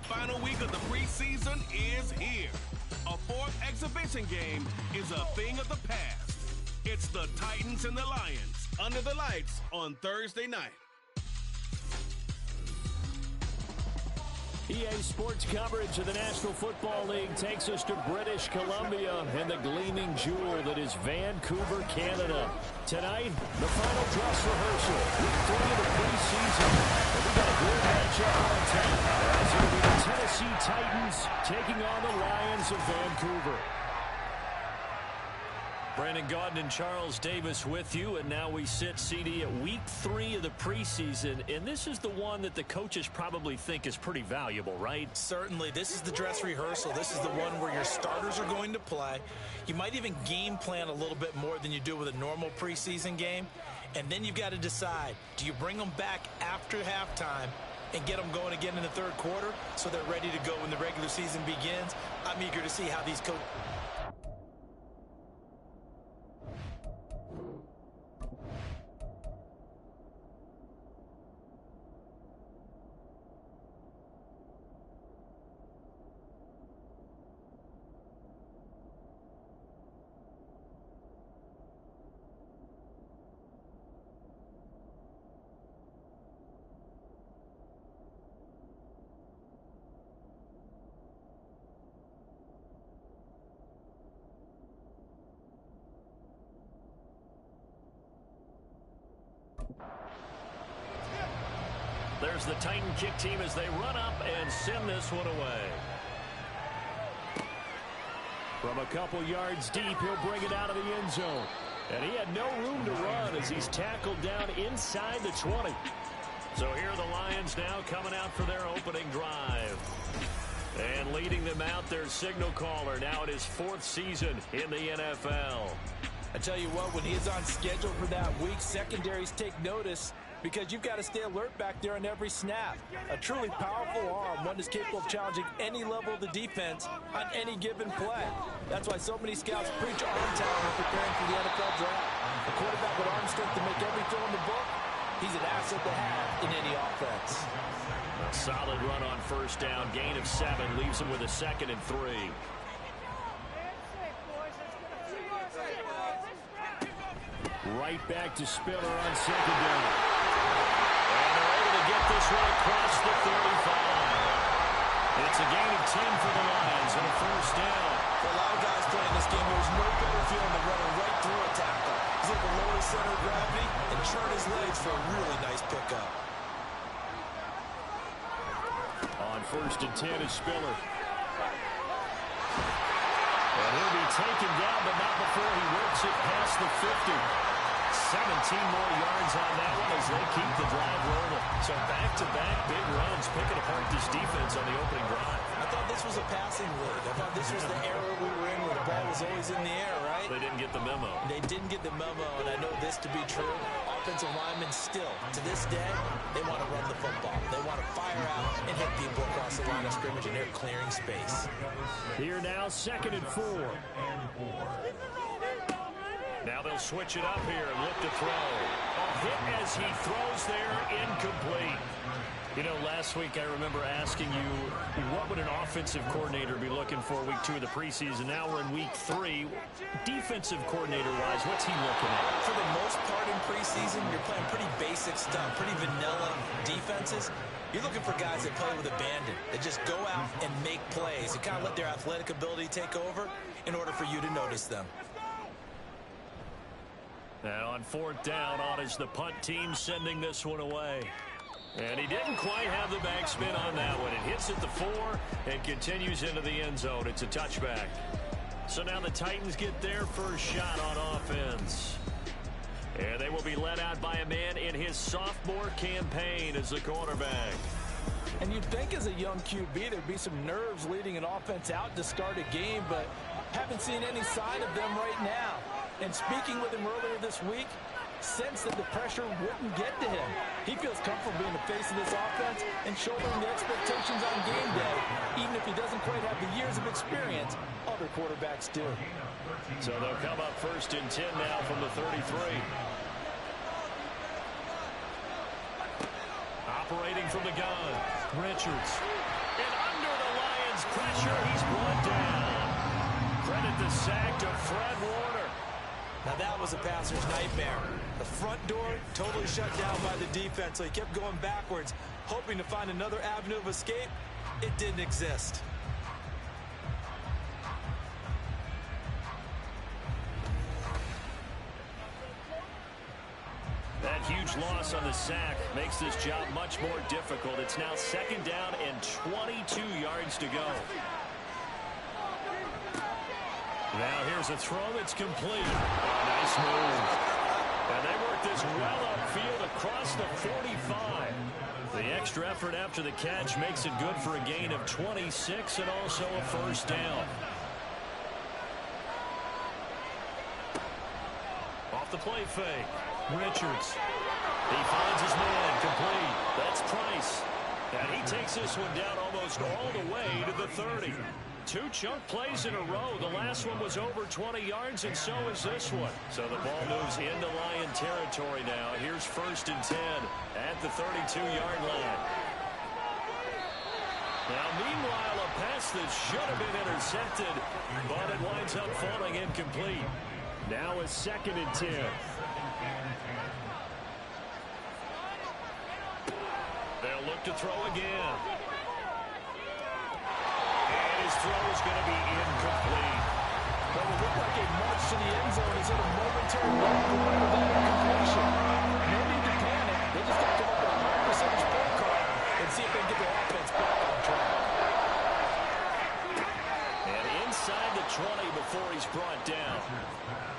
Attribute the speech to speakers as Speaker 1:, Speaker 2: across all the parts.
Speaker 1: final week of the preseason is here. A fourth exhibition game is a thing of the past. It's the Titans and the Lions under the lights on Thursday night.
Speaker 2: EA Sports coverage of the National Football League takes us to British Columbia and the gleaming jewel that is Vancouver, Canada. Tonight, the final dress rehearsal, week 3 of the preseason. And we got a good matchup on tap. As it'll be the Tennessee Titans taking on the Lions of Vancouver.
Speaker 3: Brandon Gaudin and Charles Davis with you, and now we sit, CD, at week 3 of the preseason, and this is the one that the coaches probably think is pretty valuable, right?
Speaker 4: Certainly. This is the dress rehearsal. This is the one where your starters are going to play. You might even game plan a little bit more than you do with a normal preseason game, and then you've got to decide, do you bring them back after halftime and get them going again in the third quarter so they're ready to go when the regular season begins? I'm eager to see how these coaches...
Speaker 3: There's the Titan kick team as they run up and send this one away.
Speaker 2: From a couple yards deep, he'll bring it out of the end zone. And he had no room to run as he's tackled down inside the 20.
Speaker 3: So here are the Lions now coming out for their opening drive. And leading them out, their signal caller, now in his 4th season in the NFL.
Speaker 4: I tell you what, when he's on schedule for that week, secondaries take notice because you've got to stay alert back there on every snap. A truly powerful arm, one that's capable of challenging any level of the defense on any given play. That's why so many scouts preach arm talent when preparing for the NFL draft. A quarterback with arm strength to make every throw in the book, he's an asset to have in any offense.
Speaker 3: A solid run on first down, gain of 7, leaves him with a 2nd and 3.
Speaker 2: Right back to Spiller on 2nd down.
Speaker 3: And they're able to get this one across the 35. It's a gain of 10 for the Lions and a first down.
Speaker 4: For a lot of guys playing this game, there's no better feeling than running right through a tackle. He's able to lower his center of gravity and churn his legs for a really nice pickup.
Speaker 2: On 1st and 10 is Spiller.
Speaker 3: And he'll be taken down, but not before he works it past the 50. 17 more yards on that one as they keep the drive rolling. So back-to-back big runs, picking apart this defense on the opening drive.
Speaker 4: I thought this was a passing league. I thought this was the era we were in where the ball was always in the air, right?
Speaker 3: They didn't get the memo.
Speaker 4: They didn't get the memo, and I know this to be true. Offensive linemen still, to this day, they want to run the football. They want to fire out and hit people across the line of scrimmage, and they're clearing space.
Speaker 2: Here now, 2nd and 4.
Speaker 3: Now they'll switch it up here and look to throw. A hit as he throws there, incomplete. You know, last week I remember asking you, what would an offensive coordinator be looking for week 2 of the preseason? Now we're in week 3. Defensive coordinator-wise, what's he looking at?
Speaker 4: For the most part in preseason, you're playing pretty basic stuff, pretty vanilla defenses. You're looking for guys that play with abandon, that just go out and make plays and kind of let their athletic ability take over in order for you to notice them.
Speaker 3: And on 4th down, on is the punt team sending this one away. And he didn't quite have the backspin on that one. It hits at the 4 and continues into the end zone. It's a touchback. So now the Titans get their first shot on offense. And they will be led out by a man in his sophomore campaign as the quarterback.
Speaker 4: And you'd think as a young QB there'd be some nerves leading an offense out to start a game, but haven't seen any sign of them right now. And speaking with him earlier this week, sensed that the pressure wouldn't get to him. He feels comfortable being the face of this offense and shouldering the expectations on game day, even if he doesn't quite have the years of experience other quarterbacks do.
Speaker 3: So they'll come up 1st and 10 now from the 33. Operating from the gun, Richards. And pressure. He's brought down. Credit the sack to Fred Warner.
Speaker 4: Now that was a passer's nightmare. The front door totally shut down by the defense, so he kept going backwards, hoping to find another avenue of escape. It didn't exist.
Speaker 3: That huge loss on the sack makes this job much more difficult. It's now 2nd down and 22 yards to go. Now here's a throw that's complete. Nice move. And they work this well upfield across the 45. The extra effort after the catch makes it good for a gain of 26 and also a 1st down. Off the play fake. Richards. He finds his man complete. That's Price. And he takes this one down almost all the way to the 30. 2 chunk plays in a row. The last one was over 20 yards, and so is this one. So the ball moves into Lion territory now. Here's 1st and 10 at the 32-yard line. Now, meanwhile, a pass that should have been intercepted, but it winds up falling incomplete.
Speaker 2: Now a 2nd and 10.
Speaker 3: They'll look to throw again. And his throw is going to be incomplete.
Speaker 4: Well, it looked like a march to the end zone is in a momentary walk of that incompletion. No need to panic. They just got to come up with a high percentage play call and see if they can get their offense back on track.
Speaker 3: And inside the 20 before he's brought down.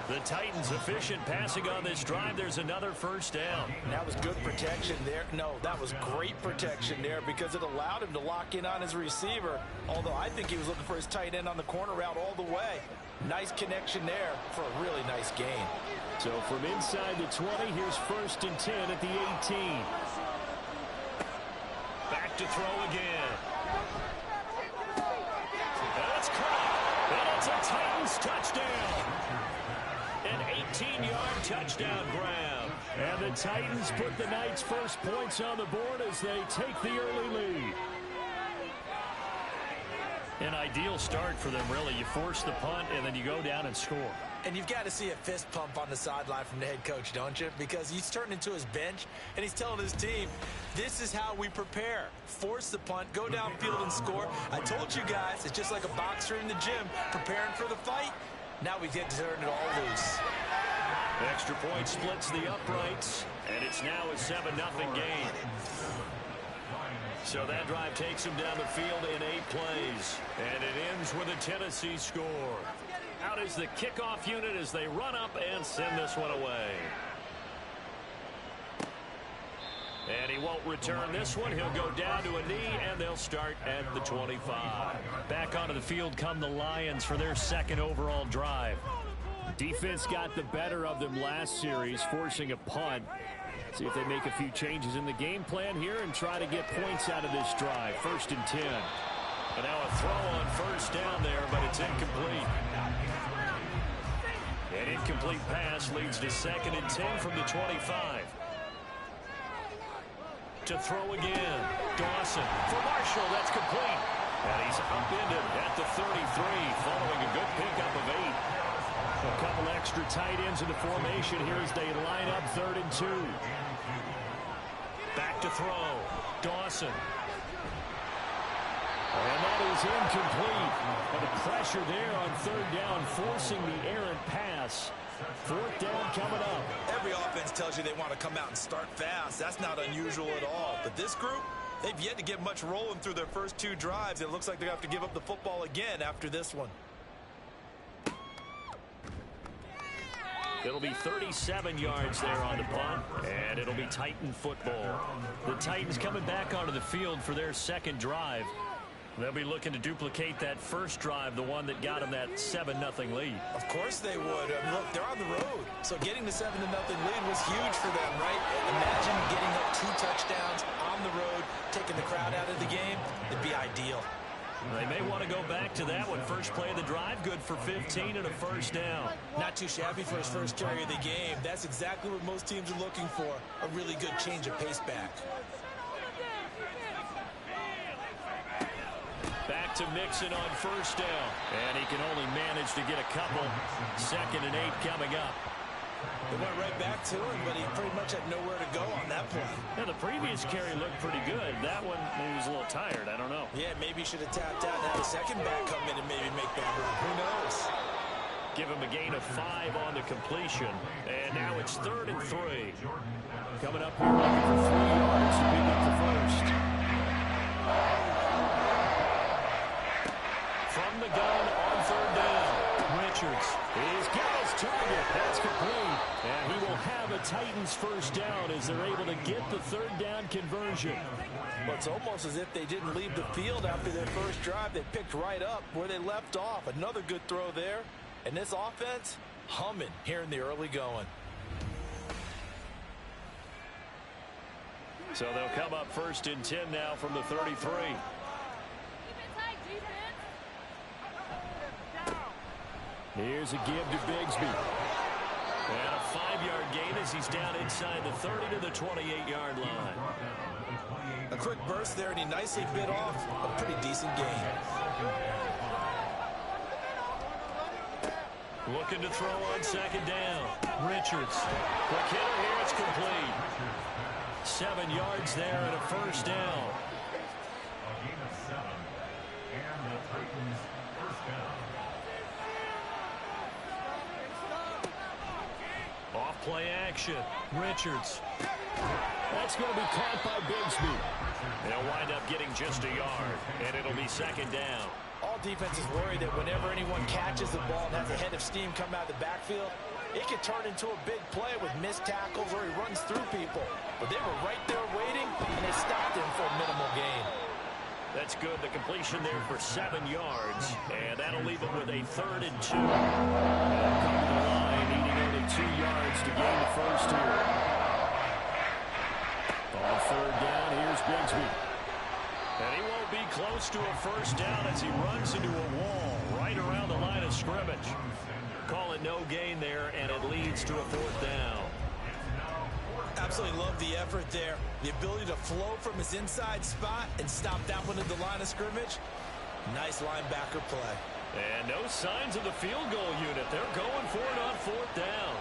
Speaker 3: The Titans efficient passing on this drive. There's another 1st down.
Speaker 4: That was good protection there. No, that was great protection there because it allowed him to lock in on his receiver, although I think he was looking for his tight end on the corner route all the way. Nice connection there for a really nice gain.
Speaker 2: So from inside the 20, here's 1st and 10 at the 18.
Speaker 3: Back to throw again. That's caught. And it's a Titans touchdown. An 18-yard touchdown grab.
Speaker 2: And the Titans put the Knights' first points on the board as they take the early lead.
Speaker 3: An ideal start for them, really. You force the punt, and then you go down and score.
Speaker 4: And you've got to see a fist pump on the sideline from the head coach, don't you? Because he's turned into his bench, and he's telling his team, this is how we prepare. Force the punt, go downfield and score. I told you guys, it's just like a boxer in the gym preparing for the fight. Now we get to turn it all loose.
Speaker 3: Extra point splits the uprights, and it's now a 7-0 game. So that drive takes him down the field in 8 plays, and it ends with a Tennessee score. Out is the kickoff unit as they run up and send this one away. And he won't return this one. He'll go down to a knee, and they'll start at the 25. Back onto the field come the Lions for their 2nd overall drive.
Speaker 2: Defense got the better of them last series, forcing a punt. See if they make a few changes in the game plan here and try to get points out of this drive. 1st and 10.
Speaker 3: And now a throw on 1st down there, but it's incomplete. An incomplete pass leads to 2nd and 10 from the 25. To throw again. Dawson for Marshall. That's complete. And he's upended at the 33 following a good pickup of 8.
Speaker 2: A couple extra tight ends in the formation here as they line up 3rd and 2.
Speaker 3: Back to throw. Dawson.
Speaker 2: And that is incomplete. But the pressure there on 3rd down, forcing the errant pass. 4th down coming up.
Speaker 4: Every offense tells you they want to come out and start fast. That's not unusual at all. But this group, they've yet to get much rolling through their first 2 drives. It looks like they're going to have to give up the football again after this one.
Speaker 3: It'll be 37 yards there on the punt, and it'll be Titan football. The Titans coming back onto the field for their 2nd drive. They'll be looking to duplicate that first drive, the one that got them that 7-0 lead.
Speaker 4: Of course they would. I mean, look, they're on the road. So getting the 7-0 lead was huge for them, right? Imagine getting up 2 touchdowns on the road, taking the crowd out of the game. It'd be ideal.
Speaker 3: They may want to go back to that one. First play of the drive, good for 15 and a 1st down.
Speaker 4: Not too shabby for his first carry of the game. That's exactly what most teams are looking for, a really good change of pace back.
Speaker 3: Back to Mixon on first down. And he can only manage to get a couple. 2nd and 8 coming up.
Speaker 4: They went right back to him, but he pretty much had nowhere to go on that play.
Speaker 3: Yeah, the previous carry looked pretty good. That one, he was a little tired. I don't know.
Speaker 4: Yeah, maybe he should have tapped out and had a second back come in and maybe make that run. Who knows?
Speaker 3: Give him a gain of 5 on the completion. And now it's 3rd and 3. Coming up here looking for 3 yards to pick up the first. From the gun on 3rd down. Richards. He's got his target. That's complete. And he will have a Titans first down as they're able to get the 3rd down conversion.
Speaker 4: Well, it's almost as if they didn't leave the field after their first drive. They picked right up where they left off. Another good throw there. And this offense, humming here in the early going.
Speaker 3: So they'll come up 1st and 10 now from the 33.
Speaker 2: Here's a give to Bigsby.
Speaker 3: And a 5-yard gain as he's down inside the 30 to the 28-yard line.
Speaker 4: A quick burst there, and he nicely bit off a pretty decent gain.
Speaker 3: Looking to throw on 2nd down. Richards. Quick hitter here. It's complete. 7 yards there and a first down. Off play action. Richards.
Speaker 2: That's going to be caught by Bigsby.
Speaker 3: They'll wind up getting just a yard, and it'll be 2nd down.
Speaker 4: All defenses worry that whenever anyone catches the ball and has a head of steam come out of the backfield, it could turn into a big play with missed tackles or he runs through people. But they were right there waiting, and they stopped him for a minimal gain.
Speaker 3: That's good. The completion there for 7 yards, and that'll leave it with a 3rd and 2. They'll come to the line, needing only 2 yards to gain the first here.
Speaker 2: On 3rd down, here's Bigsby.
Speaker 3: And he won't be close to a first down as he runs into a wall right around the line of scrimmage. Call it no gain there, and it leads to a 4th down.
Speaker 4: Absolutely love the effort there. The ability to flow from his inside spot and stop that one at the line of scrimmage. Nice linebacker play.
Speaker 3: And no signs of the field goal unit. They're going for it on 4th down.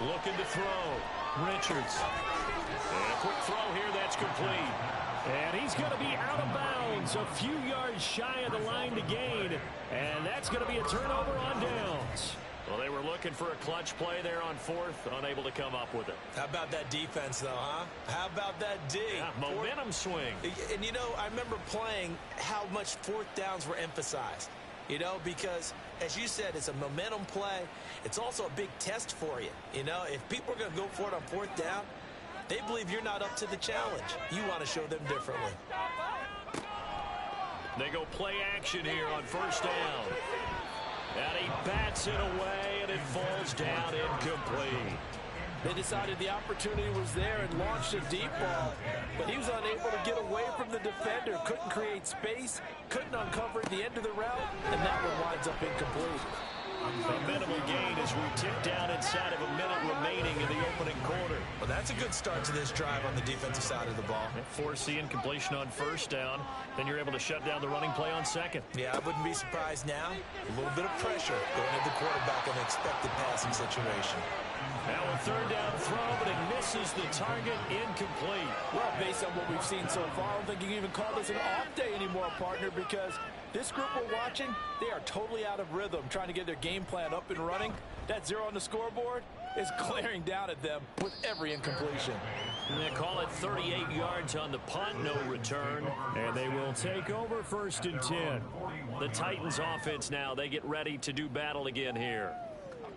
Speaker 3: Looking to throw. Richards. And a quick throw here, that's complete.
Speaker 2: And he's going to be out of bounds, a few yards shy of the line to gain. And that's going to be a turnover on downs.
Speaker 3: Well, they were looking for a clutch play there on 4th, unable to come up with it.
Speaker 4: How about that defense, though, huh? How about that D?
Speaker 3: Yeah, momentum swing.
Speaker 4: And, you know, I remember playing how much 4th downs were emphasized. You know, because, as you said, it's a momentum play. It's also a big test for you. You know, if people are going to go for it on 4th down, they believe you're not up to the challenge. You want to show them differently.
Speaker 3: They go play action here on 1st down. And he bats it away, and it falls down incomplete.
Speaker 4: They decided the opportunity was there and launched a deep ball, but he was unable to get away from the defender, couldn't create space, couldn't uncover at the end of the route, and that one winds up incomplete.
Speaker 3: A minimal gain as we tick down inside of a minute remaining in the opening quarter.
Speaker 4: Well, that's a good start to this drive on the defensive side of the ball.
Speaker 3: Forcing completion on 1st down, then you're able to shut down the running play on 2nd.
Speaker 4: Yeah, I wouldn't be surprised now. A little bit of pressure going at the quarterback in an expected passing situation.
Speaker 3: Now a 3rd down throw, but it misses the target, incomplete.
Speaker 4: Well, based on what we've seen so far, I don't think you can even call this an off day anymore, partner, because this group we're watching, they are totally out of rhythm, trying to get their game plan up and running. That 0 on the scoreboard is glaring down at them with every incompletion.
Speaker 3: And they call it 38 yards on the punt, no return.
Speaker 2: And they will take over 1st and 10.
Speaker 3: The Titans offense now, they get ready to do battle again here.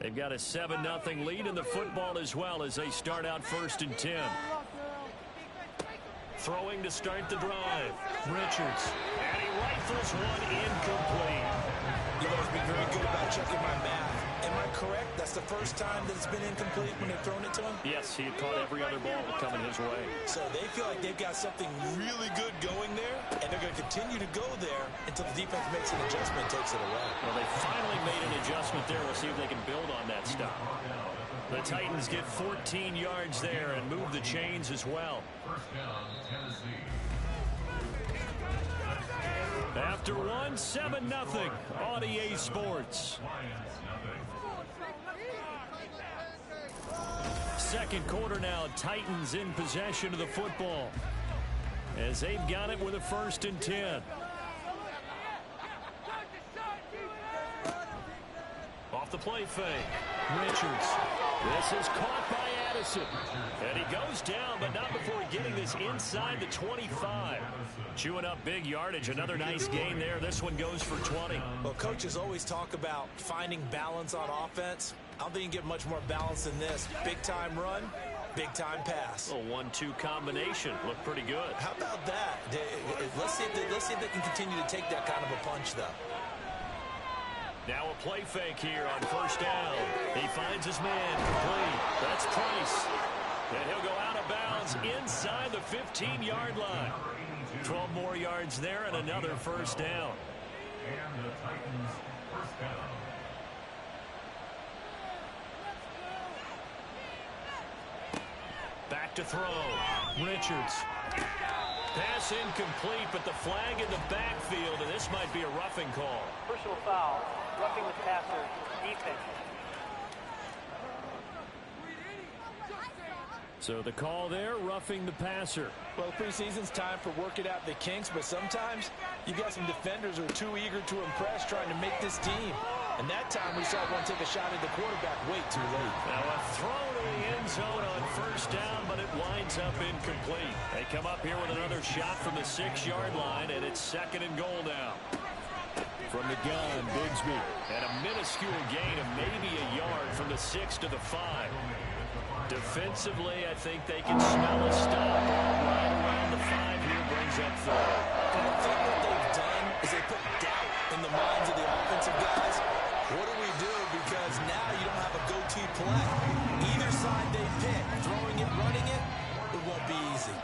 Speaker 3: They've got a 7-0 lead in the football as well as they start out 1st and 10. Throwing to start the drive. Richards. And he rifles one incomplete.
Speaker 4: You've always been very good about checking my math. Am I correct? That's the first time that it's been incomplete when they've thrown it to him?
Speaker 3: Yes, he had caught every other ball coming his way.
Speaker 4: So they feel like they've got something really good going there, and they're going to continue to go there until the defense makes an adjustment and takes it away.
Speaker 3: Well, they finally made an adjustment there. We'll see if they can build on that stop. The Titans get 14 yards there and move the chains as well. After one, 7-0 on EA Sports. Second quarter now, Titans in possession of the football as they've got it with a 1st and 10. Off the play fake. Richards. This is caught by Addison. And he goes down, but not before getting this inside the 25. Chewing up big yardage. Another nice gain there. This one goes for 20.
Speaker 4: Well, coaches always talk about finding balance on offense. I don't think you can get much more balance than this. Big-time run, big-time pass.
Speaker 3: A 1-2 combination. Looked pretty good.
Speaker 4: How about that? Let's see if they can continue to take that kind of a punch, though.
Speaker 3: Now a play fake here on 1st down. He finds his man complete. That's Price. And he'll go out of bounds inside the 15-yard line. 12 more yards there and another 1st down.
Speaker 5: And the Titans' 1st down.
Speaker 3: Back to throw. Richards. Pass incomplete, but the flag in the backfield, and this might be a roughing call.
Speaker 6: Personal foul, roughing the passer, defense.
Speaker 2: So the call there, roughing the passer.
Speaker 4: Well, preseason's time for working out the kinks, but sometimes you got some defenders who are too eager to impress trying to make this team. And that time we saw one take a shot at the quarterback way too late.
Speaker 3: Now a throw to the end zone on 1st down, but it winds up incomplete. They come up here with another shot from the 6-yard line, and it's 2nd and goal now.
Speaker 2: From the gun, Bigsby.
Speaker 3: And a minuscule gain of maybe a yard from the 6 to the 5. Defensively, I think they can smell a stop. Right around the 5 here brings up 3rd.
Speaker 4: I think what they've done is they put doubt in the minds of the offensive guys. What do we do? Because now you don't have a go-to play. Either side they pick, throwing it, running it, it won't be easy.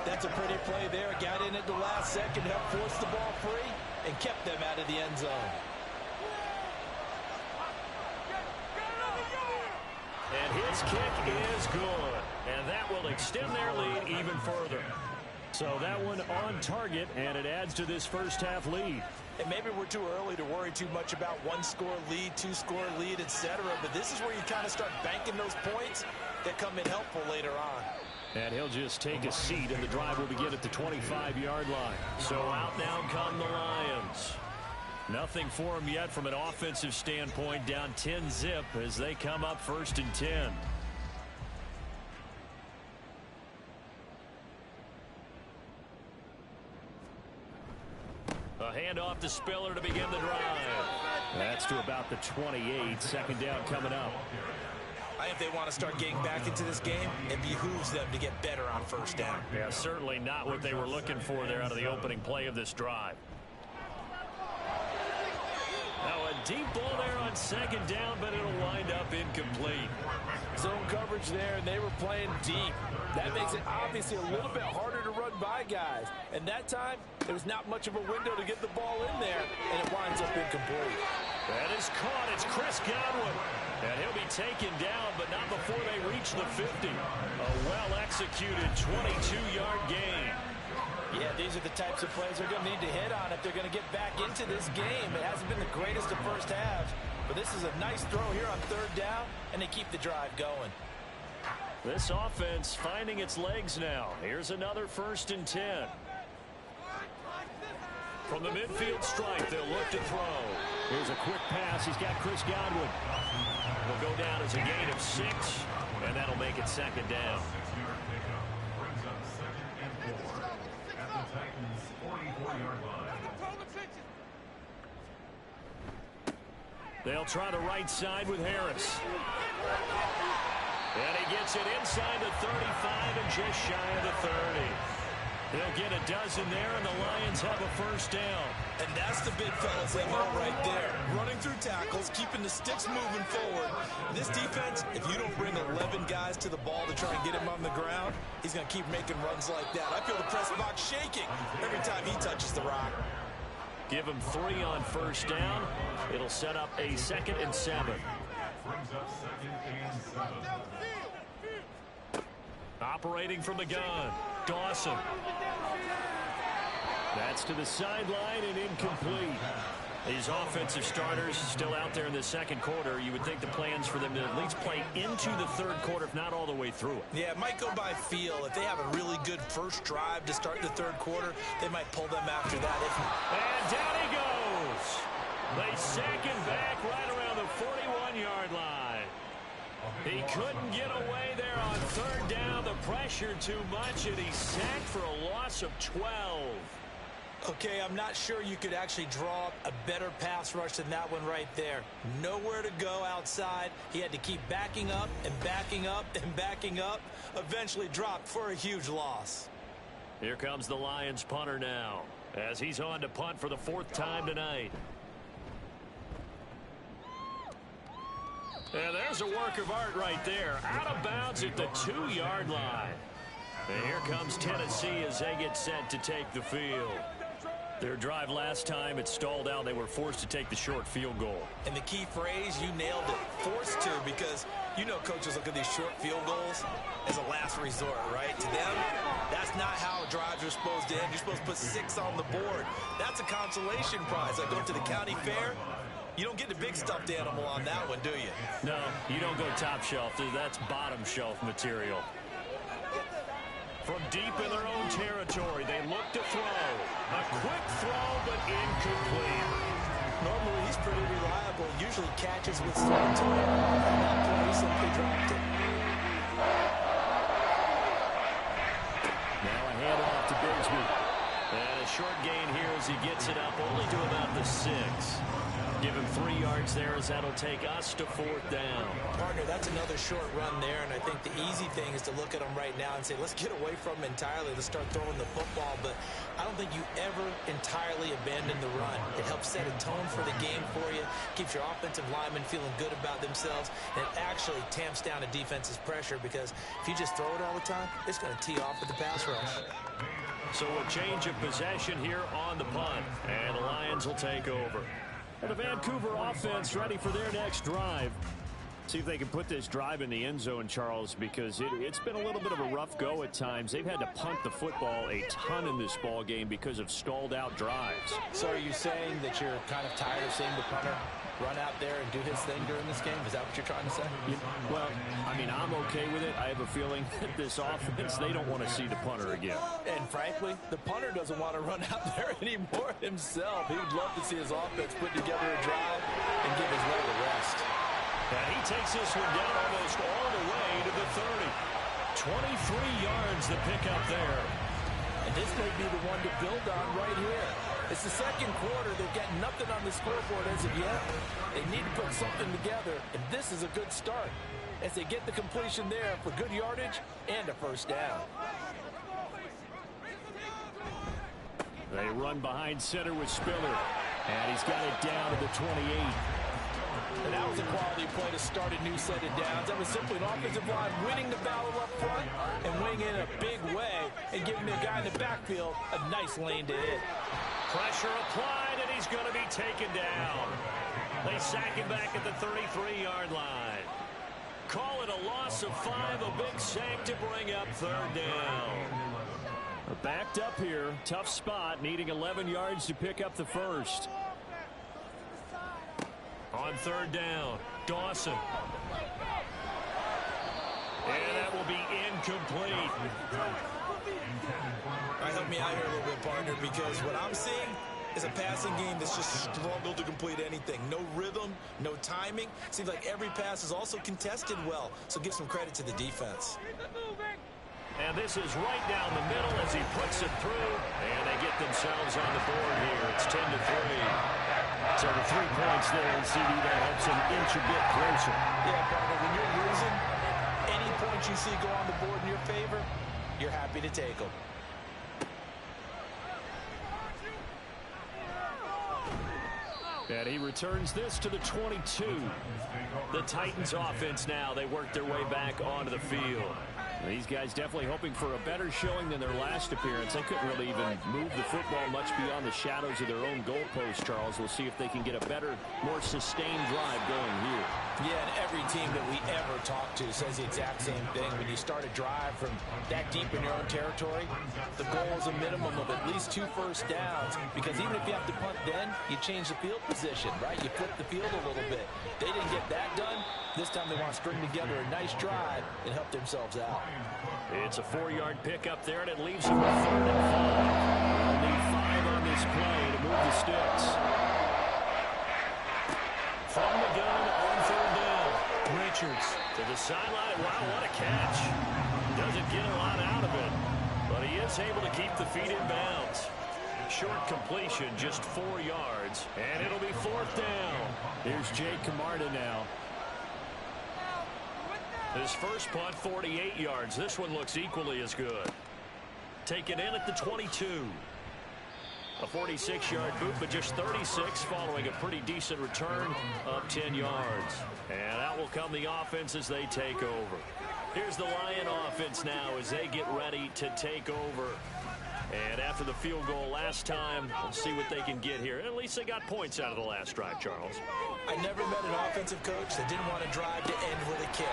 Speaker 4: That's a pretty play there. Got in at the last second, helped force the ball free, and kept them out of the end zone.
Speaker 3: And his kick is good. And that will extend their lead even further.
Speaker 2: So that one on target, and it adds to this 1st half lead.
Speaker 4: And maybe we're too early to worry too much about 1-score lead, 2-score lead, etc. But this is where you kind of start banking those points that come in helpful later on.
Speaker 2: And he'll just take a seat, and the drive will begin at the 25-yard line.
Speaker 3: So out now come the Lions. Nothing for them yet from an offensive standpoint, down 10-zip as they come up 1st and 10. A handoff to Spiller to begin the drive.
Speaker 2: That's to about the 28. 2nd down coming up.
Speaker 4: I think if they want to start getting back into this game, it behooves them to get better on 1st down.
Speaker 3: Yeah, certainly not what they were looking for there out of the opening play of this drive. Now a deep ball there on 2nd down, but it'll wind up incomplete.
Speaker 4: Zone coverage there, and they were playing deep. That makes it obviously a little bit harder to run by guys. And that time, there was not much of a window to get the ball in there, and it winds up incomplete.
Speaker 3: That is caught. It's Chris Godwin. And he'll be taken down, but not before they reach the 50. A well-executed 22-yard gain.
Speaker 4: Yeah, these are the types of plays they're going to need to hit on if they're going to get back into this game. It hasn't been the greatest of 1st halves, but this is a nice throw here on 3rd down, and they keep the drive going.
Speaker 3: This offense finding its legs now. Here's another 1st and 10. From the midfield stripe, they'll look to throw.
Speaker 2: Here's a quick pass. He's got Chris Godwin.
Speaker 3: Will go down as a gain of 6, and that'll make it 2nd down. They'll try the right side with Harris. And he gets it inside the 35 and just shy of the 30. He'll get a dozen there, and the Lions have a 1st down.
Speaker 4: And that's the big fella's MO right there. Running through tackles, keeping the sticks moving forward. This defense, if you don't bring 11 guys to the ball to try and get him on the ground, he's going to keep making runs like that. I feel the press box shaking every time he touches the rock.
Speaker 3: Give him 3 on 1st down. It'll set up a 2nd and 7. Operating from the gun, Dawson.
Speaker 2: That's to the sideline and incomplete.
Speaker 3: These offensive starters still out there in the second quarter. You would think the plans for them to at least play into the third quarter, if not all the way through it.
Speaker 4: Yeah, it might go by feel. If they have a really good first drive to start the third quarter, they might pull them after that.
Speaker 3: And down he goes. They sack him back right around the 41-yard line. He couldn't get away there on third down. The pressure too much, and he's sacked for a loss of 12.
Speaker 4: Okay, I'm not sure you could actually draw up a better pass rush than that one right there. Nowhere to go outside. He had to keep backing up and backing up and backing up. Eventually dropped for a huge loss.
Speaker 3: Here comes the Lions punter now, as he's on to punt for the fourth time tonight. And there's a work of art right there. Out of bounds at the 2-yard line. And here comes Tennessee as they get set to take the field. Their drive last time, it stalled out. They were forced to take the short field goal.
Speaker 4: And the key phrase, you nailed it, forced to, because you know coaches look at these short field goals as a last resort, right? To them, that's not how drives are supposed to end. You're supposed to put 6 on the board. That's a consolation prize. Like going to the county fair, you don't get the big stuffed animal on that one, do you?
Speaker 3: No, you don't go top shelf. That's bottom shelf material. From deep in their own territory, they look to throw. A quick throw, but incomplete.
Speaker 4: Normally, he's pretty reliable. Usually catches with straight to him. And that play, he simply dropped it.
Speaker 2: Now a handoff to Bigsby.
Speaker 3: And a short gain here as he gets it up only to about the 6. Give him 3 yards there as that'll take us to fourth down.
Speaker 4: Partner, that's another short run there, and I think the easy thing is to look at him right now and say, let's get away from him entirely. Let's start throwing the football, but I don't think you ever entirely abandon the run. It helps set a tone for the game for you, keeps your offensive linemen feeling good about themselves, and it actually tamps down a defense's pressure because if you just throw it all the time, it's going to tee off with the pass rush.
Speaker 3: So a change of possession here on the punt, and the Lions will take over.
Speaker 2: And the Vancouver offense ready for their next drive. See if they can put this drive in the end zone, Charles, because it's been a little bit of a rough go at times. They've had to punt the football a ton in this ball game because of stalled out drives.
Speaker 4: So are you saying that you're kind of tired of seeing the punter run out there and do his thing during this game? Is that what you're trying to say?
Speaker 2: Yeah, well, I mean, I'm okay with it. I have a feeling that this offense, they don't want to see the punter again.
Speaker 4: And frankly, the punter doesn't want to run out there anymore himself. He would love to see his offense put together a drive and give his leg a rest.
Speaker 3: And he takes this one down almost all the way to the 30. 23 yards to pick up there.
Speaker 4: And this may be the one to build on right here. It's the second quarter. They've got nothing on the scoreboard as of yet. They need to put something together, and this is a good start as they get the completion there for good yardage and a first down.
Speaker 2: They run behind center with Spiller, and he's got it down to the 28.
Speaker 4: And that was a quality play to start a new set of downs. That was simply an offensive line winning the battle up front and winning in a big way and giving the guy in the backfield a nice lane to hit.
Speaker 3: Pressure applied, and he's going to be taken down. They sack him back at the 33-yard line. Call it a loss of 5, a big sack to bring up third down.
Speaker 2: Backed up here, tough spot, needing 11 yards to pick up the first.
Speaker 3: On third down, Dawson. And that will be incomplete.
Speaker 4: All right, help me out here a little bit, partner, because what I'm seeing is a passing game that's just struggled to complete anything. No rhythm, no timing. Seems like every pass is also contested well, so give some credit to the defense.
Speaker 3: And this is right down the middle as he puts it through, and they get themselves on the board here. It's 10-3.
Speaker 2: So the 3 points there, and CD, that helps him inch a bit closer.
Speaker 4: Yeah, partner, when you're losing, any points you see go on the board in your favor, you're happy to take them.
Speaker 2: And he returns this to the 22.
Speaker 3: The Titans offense now, they work their way back onto the field.
Speaker 2: These guys definitely hoping for a better showing than their last appearance. They couldn't really even move the football much beyond the shadows of their own goalpost, Charles. We'll see if they can get a better, more sustained drive going here.
Speaker 4: Yeah, and every team that we ever talk to says the exact same thing. When you start a drive from that deep in your own territory, the goal is a minimum of at least 2 first downs, because even if you have to punt then, you change the field position, right? You flip the field a little bit. They didn't get that done. This time they want to string together a nice drive and help themselves out.
Speaker 3: It's a 4-yard pickup there, and it leaves them with 3rd and 5. They'll need 5 on this play to move the sticks. From the gun on 3rd down. Richards to the sideline. Wow, what a catch. Doesn't get a lot out of it, but he is able to keep the feet in bounds. Short completion, just 4 yards, and it'll be 4th down.
Speaker 2: Here's Jake Camarda now.
Speaker 3: His first punt, 48 yards. This one looks equally as good. Taken in at the 22. A 46-yard boot, but just 36 following a pretty decent return of 10 yards. And out will come the offense as they take over. Here's the Lion offense now as they get ready to take over. And after the field goal last time, we'll see what they can get here. At least they got points out of the last drive, Charles.
Speaker 4: I never met an offensive coach that didn't want to drive to end with a kick.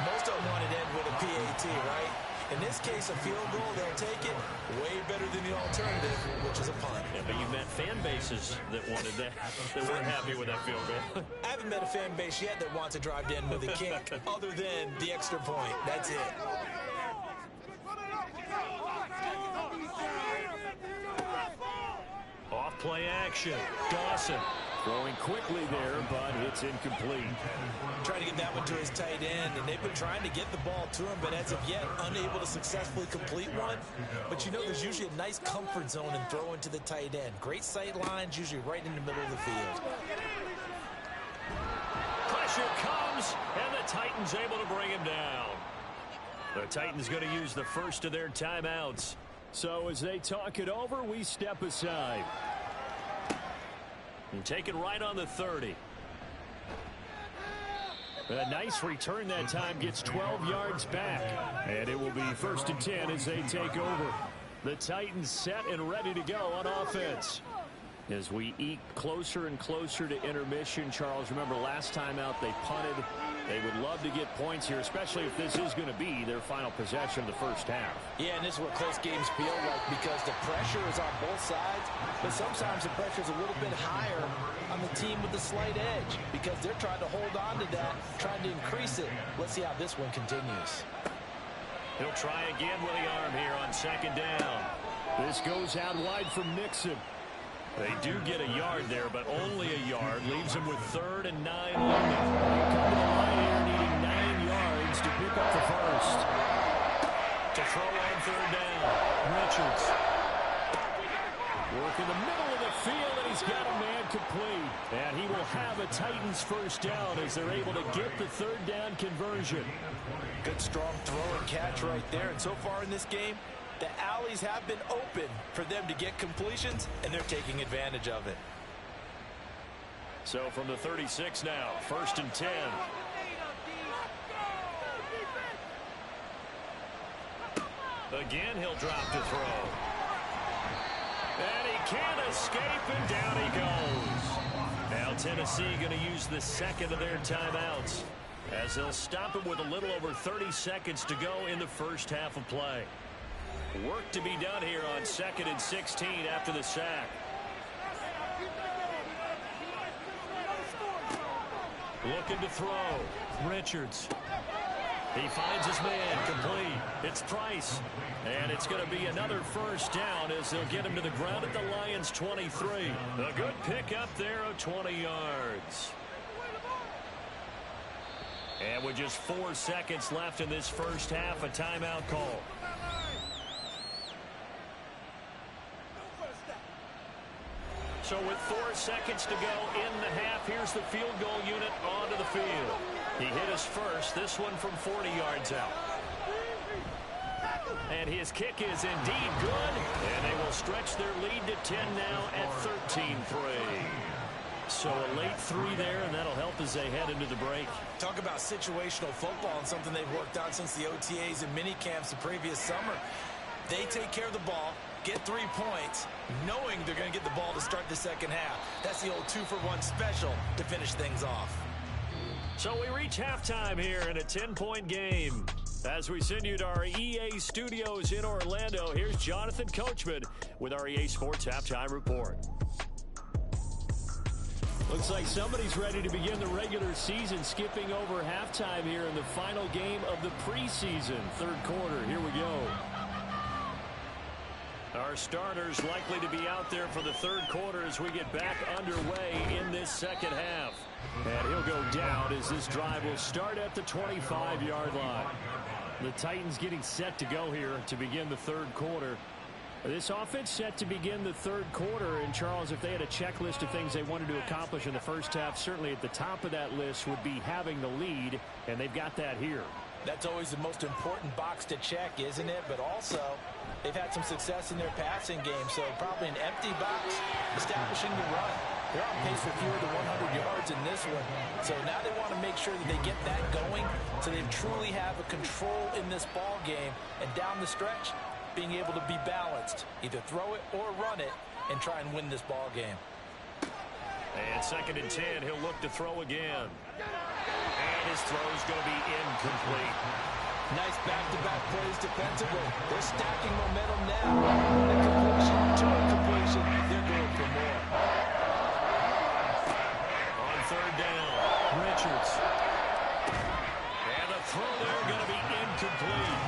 Speaker 4: Most of them want to end with a PAT, right? In this case, a field goal, they'll take it way better than the alternative, which is a punt.
Speaker 3: Yeah, but you've met fan bases that wanted that, that weren't happy with that field goal.
Speaker 4: I haven't met a fan base yet that wants to drive to end with a kick, other than the extra point. That's it.
Speaker 3: Off play action. Dawson.
Speaker 2: Throwing quickly there, but it's incomplete.
Speaker 4: Trying to get that one to his tight end, and they've been trying to get the ball to him, but as of yet, unable to successfully complete one. But you know, there's usually a nice comfort zone in throwing to the tight end. Great sight lines, usually right in the middle of the field.
Speaker 3: Pressure comes, and the Titans able to bring him down. The Titans going to use the first of their timeouts.
Speaker 2: So as they talk it over, we step aside.
Speaker 3: And taken right on the 30.
Speaker 2: A nice return that time, gets 12 yards back. And it will be 1st and 10 as they take over. The Titans set and ready to go on offense. As we eke closer and closer to intermission, Charles, remember last time out they punted. They would love to get points here, especially if this is going to be their final possession of the first half.
Speaker 4: Yeah, and this is what close games feel like, because the pressure is on both sides, but sometimes the pressure is a little bit higher on the team with the slight edge, because they're trying to hold on to that, trying to increase it. Let's see how this one continues.
Speaker 3: He'll try again with the arm here on 2nd down.
Speaker 2: This goes out wide for Mixon.
Speaker 3: They do get a yard there, but only a yard. Leaves them with 3rd and 9 looming.
Speaker 2: Come to the line here, needing 9 yards to pick up the first.
Speaker 3: To throw on 3rd down. Richards.
Speaker 2: Work in the middle of the field, and he's got a man complete. And he will have a Titans first down as they're able to get the 3rd down conversion.
Speaker 4: Good strong throw and catch right there. And so far in this game, the alleys have been open for them to get completions, and they're taking advantage of it.
Speaker 3: So from the 36 now, 1st and 10. Again, he'll drop to throw. And he can't escape, and down he goes. Now Tennessee going to use the 2nd of their timeouts, as they'll stop him with a little over 30 seconds to go in the first half of play. Work to be done here on 2nd and 16 after the sack. Looking to throw. Richards. He finds his man complete. It's Price. And it's going to be another first down as they'll get him to the ground at the Lions' 23. A good pickup there of 20 yards. And with just 4 seconds left in this first half, a timeout call. So with 4 seconds to go in the half, here's the field goal unit onto the field. He hit us first, this one from 40 yards out. And his kick is indeed good, and they will stretch their lead to 10 now at 13-3.
Speaker 2: So a late 3 there, and that'll help as they head into the break.
Speaker 4: Talk about situational football and something they've worked on since the OTAs and mini camps the previous summer. They take care of the ball, get 3 points, knowing they're going to get the ball to start the second half. That's the old 2-for-1 special to finish things off.
Speaker 3: So we reach halftime here in a 10-point game. As we send you to our EA studios in Orlando, here's Jonathan Coachman with our EA Sports Halftime Report.
Speaker 2: Looks like somebody's ready to begin the regular season, skipping over halftime here in the final game of the preseason. Third quarter, here we go.
Speaker 3: Our starters likely to be out there for the third quarter as we get back underway in this second half.
Speaker 2: And he'll go down as this drive will start at the 25-yard line. The Titans getting set to go here to begin the third quarter. This offense set to begin the third quarter. And, Charles, if they had a checklist of things they wanted to accomplish in the first half, certainly at the top of that list would be having the lead, and they've got that here.
Speaker 4: That's always the most important box to check, isn't it? But also, they've had some success in their passing game, so probably an empty box establishing the run. They're on pace for fewer than 100 yards in this one. So now they want to make sure that they get that going so they truly have a control in this ball game. And down the stretch, being able to be balanced. Either throw it or run it and try and win this ball game.
Speaker 3: And 2nd and 10, he'll look to throw again. And his throw's going to be incomplete.
Speaker 4: Nice back-to-back plays defensively. They're stacking momentum now. The completion to a completion. They're going for more.
Speaker 3: On 3rd down,
Speaker 2: Richards.
Speaker 3: and the throw there going to be incomplete.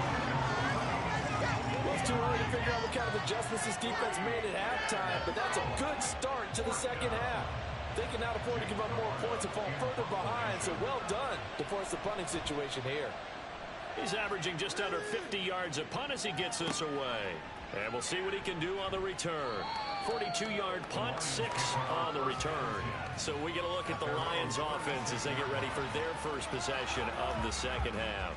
Speaker 4: Well, it's too early to figure out what kind of adjustments this defense made at halftime, but that's a good start to the second half. They can now afford to give up more points and fall further behind, so well done to force the punting situation here.
Speaker 3: He's averaging just under 50 yards a punt as he gets this away. And we'll see what he can do on the return. 42-yard punt, 6 on the return. So we get a look at the Lions offense as they get ready for their first possession of the second half.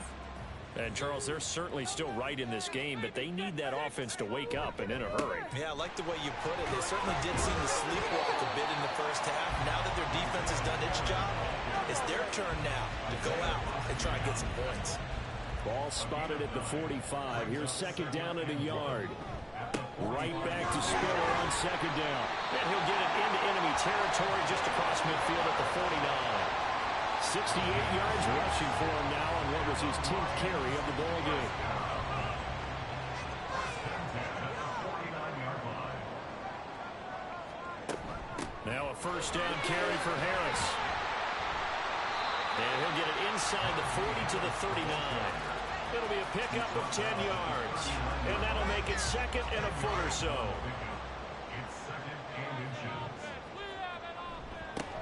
Speaker 3: And, Charles, they're certainly still right in this game, but they need that offense to wake up and in a hurry.
Speaker 4: Yeah, I like the way you put it. They certainly did seem to sleepwalk a bit in the first half. Now that their defense has done its job, it's their turn now to go out and try and get some points.
Speaker 2: Ball spotted at the 45. Here's 2nd down at a yard. Right back to Spiller on 2nd down.
Speaker 3: And he'll get it into enemy territory just across midfield at the 49.
Speaker 2: 68 yards rushing for him now on what was his 10th carry of the ball game.
Speaker 3: Now a 1st down carry for Harris. And he'll get it inside the 40 to the 39. It'll be a pickup of 10 yards. And that'll make it 2nd and a foot or so.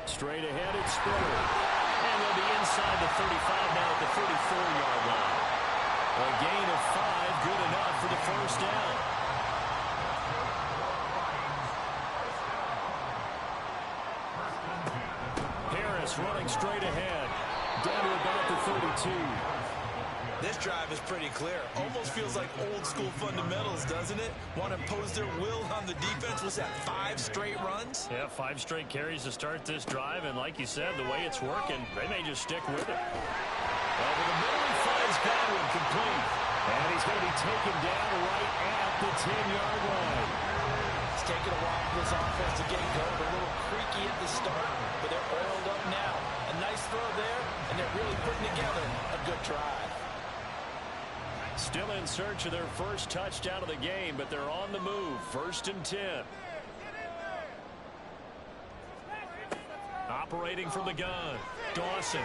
Speaker 2: Straight ahead, it's Spiller.
Speaker 3: And they'll be inside the 35 now at the 34-yard line. A gain of 5, good enough for the 1st down.
Speaker 2: Harris running straight ahead. Down to about the 32.
Speaker 4: This drive is pretty clear. Almost feels like old school fundamentals, doesn't it? Want to impose their will on the defense. Was that 5 straight runs?
Speaker 3: Yeah, 5 straight carries to start this drive, and like you said, the way it's working, they may just stick with it.
Speaker 2: Over the middle, he finds Godwin complete. And he's going to be taken down right at the 10-yard line.
Speaker 4: It's taken a while for this offense to get going. A little creaky at the start, but they're oiled up now. A nice throw there, and they're really putting together a good drive.
Speaker 3: Still in search of their first touchdown of the game, but they're on the move. 1st and 10. Operating from the gun. Dawson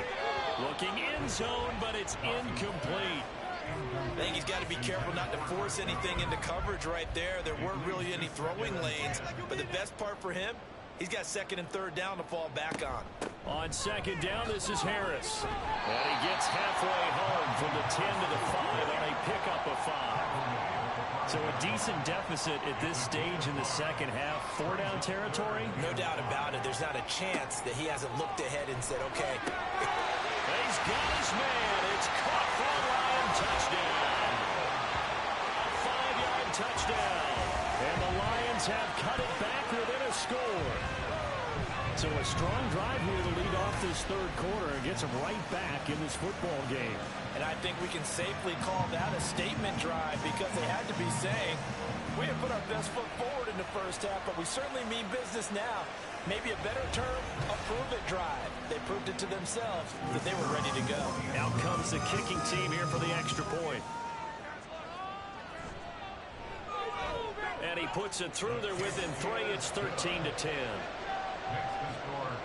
Speaker 3: looking in zone, but it's incomplete.
Speaker 4: I think he's got to be careful not to force anything into coverage right there. There weren't really any throwing lanes, but the best part for him, he's got 2nd and 3rd down to fall back on.
Speaker 3: On 2nd down, this is Harris. And he gets halfway home from the 10 to the 5 on a pickup of 5. So a decent deficit at this stage in the second half. 4-down territory?
Speaker 4: No doubt about it. There's not a chance that he hasn't looked ahead and said, okay.
Speaker 3: He's got his man. It's caught for a Lion touchdown. A 5-yard touchdown. And the Lions have cut it back within a score.
Speaker 2: So a strong drive here to lead off this third quarter and gets them right back in this football game.
Speaker 4: And I think we can safely call that a statement drive because they had to be saying, we have put our best foot forward in the first half, but we certainly mean business now. Maybe a better term, a prove-it drive. They proved it to themselves that they were ready to go.
Speaker 3: Out comes the kicking team here for the extra point. And he puts it through there within 3. It's 13-10.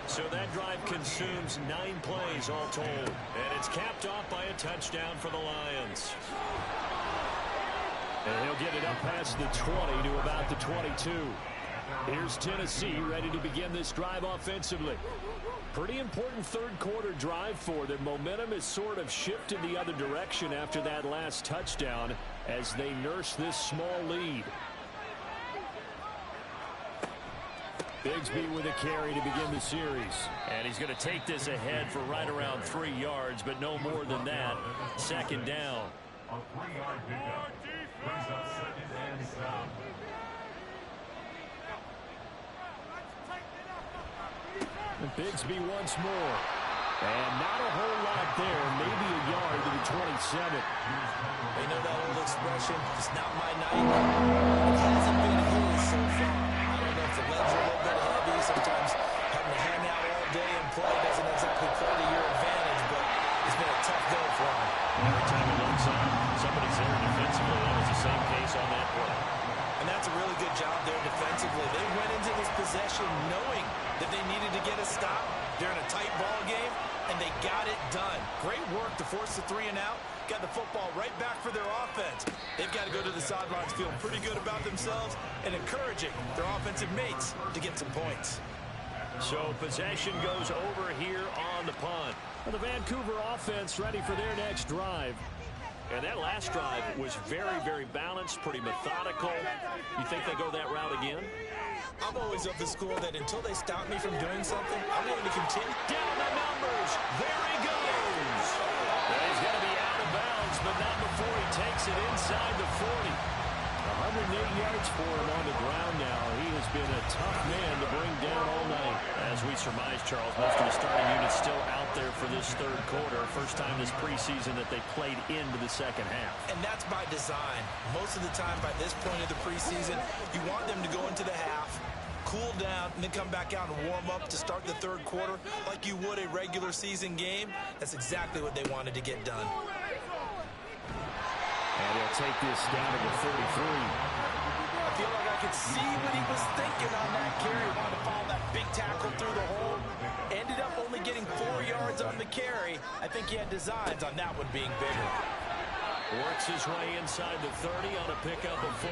Speaker 3: So that drive consumes 9 plays all told. And it's capped off by a touchdown for the Lions.
Speaker 2: And he'll get it up past the 20 to about the 22. Here's Tennessee ready to begin this drive offensively. Pretty important third quarter drive for them. Momentum has sort of shifted the other direction after that last touchdown as they nurse this small lead. Bigsby with a carry to begin the series.
Speaker 3: And he's going to take this ahead for right around 3 yards, but no more than that. Second down.
Speaker 5: A 3-yard pickup brings up 2nd and 7.
Speaker 2: And Bigsby once more. And not a whole lot there. Maybe a yard to the 27.
Speaker 4: They know that old expression, it's not my night. It hasn't been his so far. I don't know if the legs are a little bit heavy. Sometimes having to hang out all day and play doesn't exactly play to your advantage, but it's been a tough go for him.
Speaker 3: Every time he looks up, somebody's there defensively. That was the same case on that play.
Speaker 4: And that's a really good job there defensively. They went into this possession knowing that they needed to get a stop during a tight ball game, and they got it done. Great work to force the 3 and out. Got the football right back for their offense. They've got to go to the sidelines feeling pretty good about themselves and encouraging their offensive mates to get some points.
Speaker 3: So possession goes over here on the punt.
Speaker 2: Well, the Vancouver offense ready for their next drive.
Speaker 3: And that last drive was very, very balanced, pretty methodical. You think they go that route again?
Speaker 4: I'm always of the school that until they stop me from doing something, I'm going to continue.
Speaker 3: Down the numbers. There he goes.
Speaker 2: Well, he's going to be out of bounds, but not before he takes it inside the 40. 108 yards for him on the ground now. He has been a tough man to bring down all night.
Speaker 3: As we surmise, Charles, most of the starting unit's still out there for this third quarter. First time this preseason that they played into the second half.
Speaker 4: And that's by design. Most of the time by this point of the preseason, you want them to go into the half, cool down, and then come back out and warm up to start the third quarter like you would a regular season game. That's exactly what they wanted to get done.
Speaker 2: And he'll take this down to the 33.
Speaker 4: I feel like I could see what he was thinking on that carry. Wanted to follow that big tackle through the hole. Ended up only getting 4 yards on the carry. I think he had designs on that one being bigger.
Speaker 3: Works his way inside the 30 on a pickup of 4.